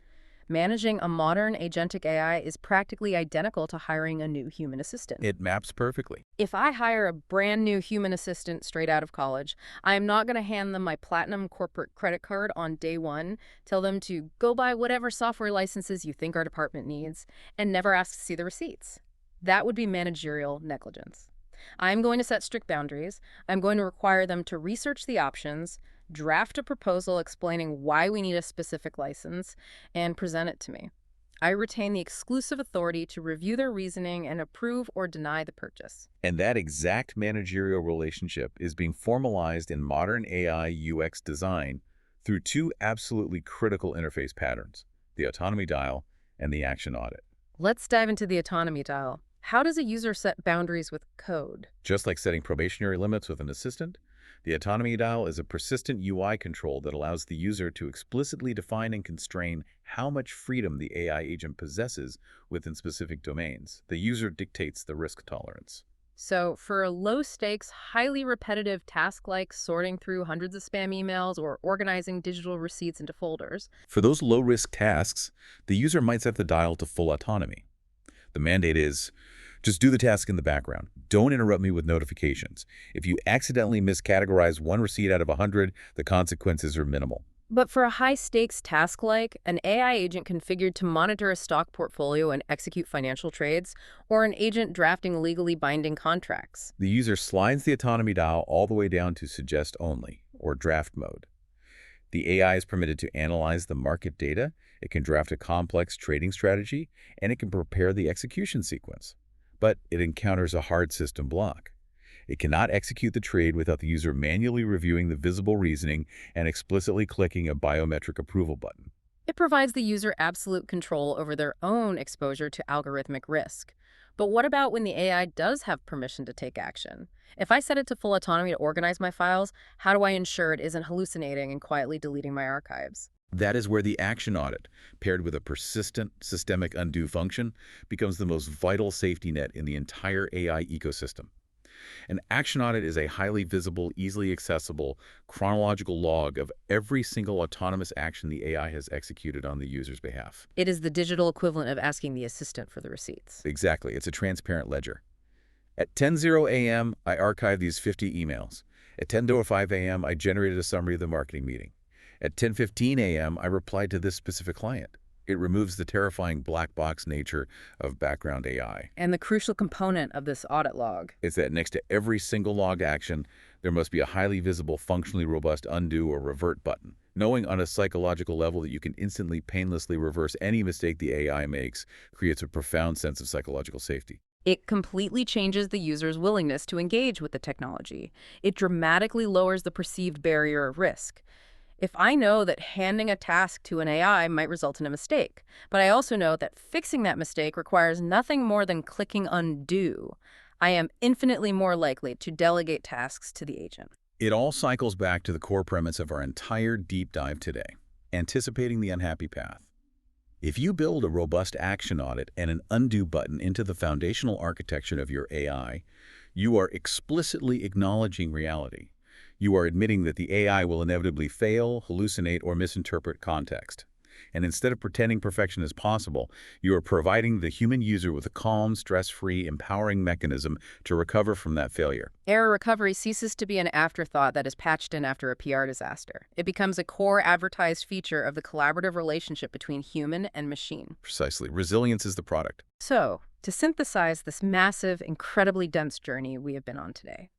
Managing a modern agentic AI is practically identical to hiring a new human assistant. It maps perfectly. If I hire a brand new human assistant straight out of college, I am not going to hand them my platinum corporate credit card on day one, tell them to go buy whatever software licenses you think our department needs, and never ask to see the receipts. That would be managerial negligence. I'm going to set strict boundaries. I'm going to require them to research the options, draft a proposal explaining why we need a specific license, and present it to me. I retain the exclusive authority to review their reasoning and approve or deny the purchase. And that exact managerial relationship is being formalized in modern AI UX design through two absolutely critical interface patterns, the autonomy dial and the action audit. Let's dive into the autonomy dial. How does a user set boundaries with code? Just like setting probationary limits with an assistant, the autonomy dial is a persistent UI control that allows the user to explicitly define and constrain how much freedom the AI agent possesses within specific domains. The user dictates the risk tolerance. So, for a low-stakes, highly repetitive task like sorting through hundreds of spam emails or organizing digital receipts into folders, For those low-risk tasks, the user might set the dial to full autonomy. The mandate is, just do the task in the background. Don't interrupt me with notifications. If you accidentally miscategorize one receipt out of 100, the consequences are minimal. but for a high-stakes task like an AI agent configured to monitor a stock portfolio and execute financial trades, or an agent drafting legally binding contracts. The user slides the autonomy dial all the way down to suggest only, or draft mode. The AI is permitted to analyze the market data, it can draft a complex trading strategy, and it can prepare the execution sequence. But it encounters a hard system block. It cannot execute the trade without the user manually reviewing the visible reasoning and explicitly clicking a biometric approval button. It provides the user absolute control over their own exposure to algorithmic risk. But what about when the AI does have permission to take action? If I set it to full autonomy to organize my files, how do I ensure it isn't hallucinating and quietly deleting my archives? That is where the action audit, paired with a persistent systemic undo function, becomes the most vital safety net in the entire AI ecosystem. An action audit is a highly visible, easily accessible, chronological log of every single autonomous action the AI has executed on the user's behalf. It is the digital equivalent of asking the assistant for the receipts. Exactly, it's a transparent ledger. At 10:00 a.m., I archived these 50 emails. At 10:05 a.m., I generated a summary of the marketing meeting. At 10:15 a.m., I replied to this specific client. It removes the terrifying black box nature of background AI. And the crucial component of this audit log. Is that next to every single log action, there must be a highly visible, functionally robust undo or revert button. Knowing on a psychological level that you can instantly, painlessly reverse any mistake the AI makes creates a profound sense of psychological safety. It completely changes the user's willingness to engage with the technology. It dramatically lowers the perceived barrier of risk. If I know that handing a task to an AI might result in a mistake, but I also know that fixing that mistake requires nothing more than clicking undo, I am infinitely more likely to delegate tasks to the agent. It all cycles back to the core premise of our entire deep dive today, anticipating the unhappy path. If you build a robust action audit and an undo button into the foundational architecture of your AI, you are explicitly acknowledging reality. You are admitting that the AI will inevitably fail, hallucinate, or misinterpret context. And instead of pretending perfection is possible, you are providing the human user with a calm, stress-free, empowering mechanism to recover from that failure. Error recovery ceases to be an afterthought that is patched in after a PR disaster. It becomes a core advertised feature of the collaborative relationship between human and machine. Precisely. Resilience is the product. So, to synthesize this massive, incredibly dense journey we have been on today,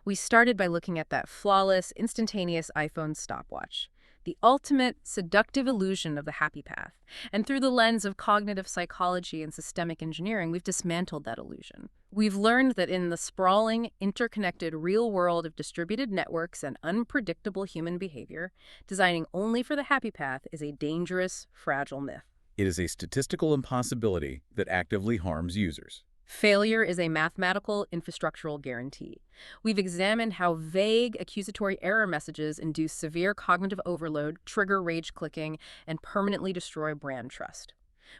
we started by looking at that flawless, instantaneous iPhone stopwatch, the ultimate seductive illusion of the happy path. And through the lens of cognitive psychology and systemic engineering, we've dismantled that illusion. We've learned that in the sprawling, interconnected real world of distributed networks and unpredictable human behavior, designing only for the happy path is a dangerous, fragile myth. It is a statistical impossibility that actively harms users. Failure is a mathematical infrastructural guarantee. We've examined how vague accusatory error messages induce severe cognitive overload, trigger rage clicking, and permanently destroy brand trust.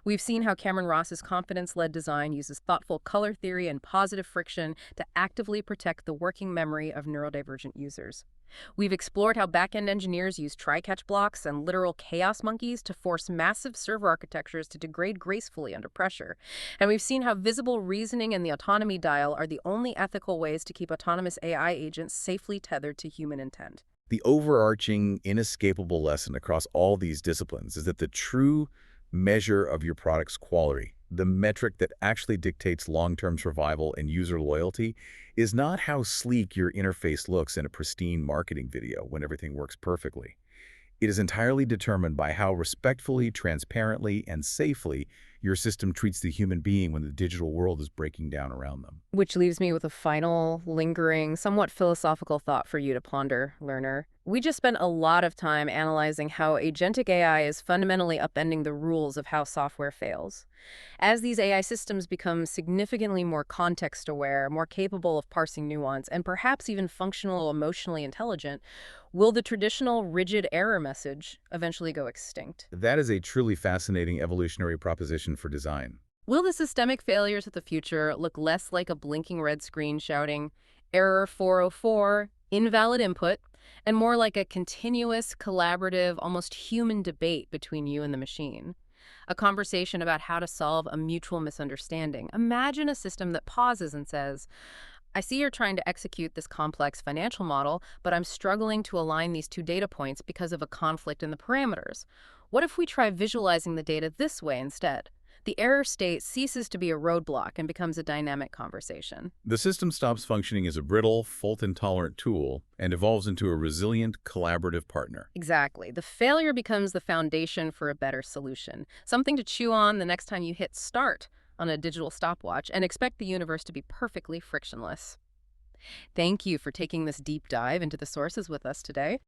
We've seen how Cameron Ross's confidence-led design uses thoughtful color theory and positive friction to actively protect the working memory of neurodivergent users. We've explored how back-end engineers use try-catch blocks and literal chaos monkeys to force massive server architectures to degrade gracefully under pressure. And we've seen how visible reasoning and the autonomy dial are the only ethical ways to keep autonomous AI agents safely tethered to human intent. The overarching, inescapable lesson across all these disciplines is that the true measure of your product's quality, the metric that actually dictates long-term survival and user loyalty, is not how sleek your interface looks in a pristine marketing video when everything works perfectly. It is entirely determined by how respectfully, transparently, and safely your system treats the human being when the digital world is breaking down around them. Which leaves me with a final, lingering, somewhat philosophical thought for you to ponder, learner. We just spent a lot of time analyzing how agentic AI is fundamentally upending the rules of how software fails. As these AI systems become significantly more context-aware, more capable of parsing nuance, and perhaps even functional, emotionally intelligent, will the traditional rigid error message eventually go extinct? That is a truly fascinating evolutionary proposition for design. Will the systemic failures of the future look less like a blinking red screen shouting, "Error 404, invalid input," and more like a continuous, collaborative, almost human debate between you and the machine? A conversation about how to solve a mutual misunderstanding. Imagine a system that pauses and says, "I see you're trying to execute this complex financial model, but I'm struggling to align these two data points because of a conflict in the parameters. What if we try visualizing the data this way instead?" The error state ceases to be a roadblock and becomes a dynamic conversation. The system stops functioning as a brittle, fault-intolerant tool and evolves into a resilient, collaborative partner. Exactly. The failure becomes the foundation for a better solution, something to chew on the next time you hit start on a digital stopwatch and expect the universe to be perfectly frictionless. Thank you for taking this deep dive into the sources with us today.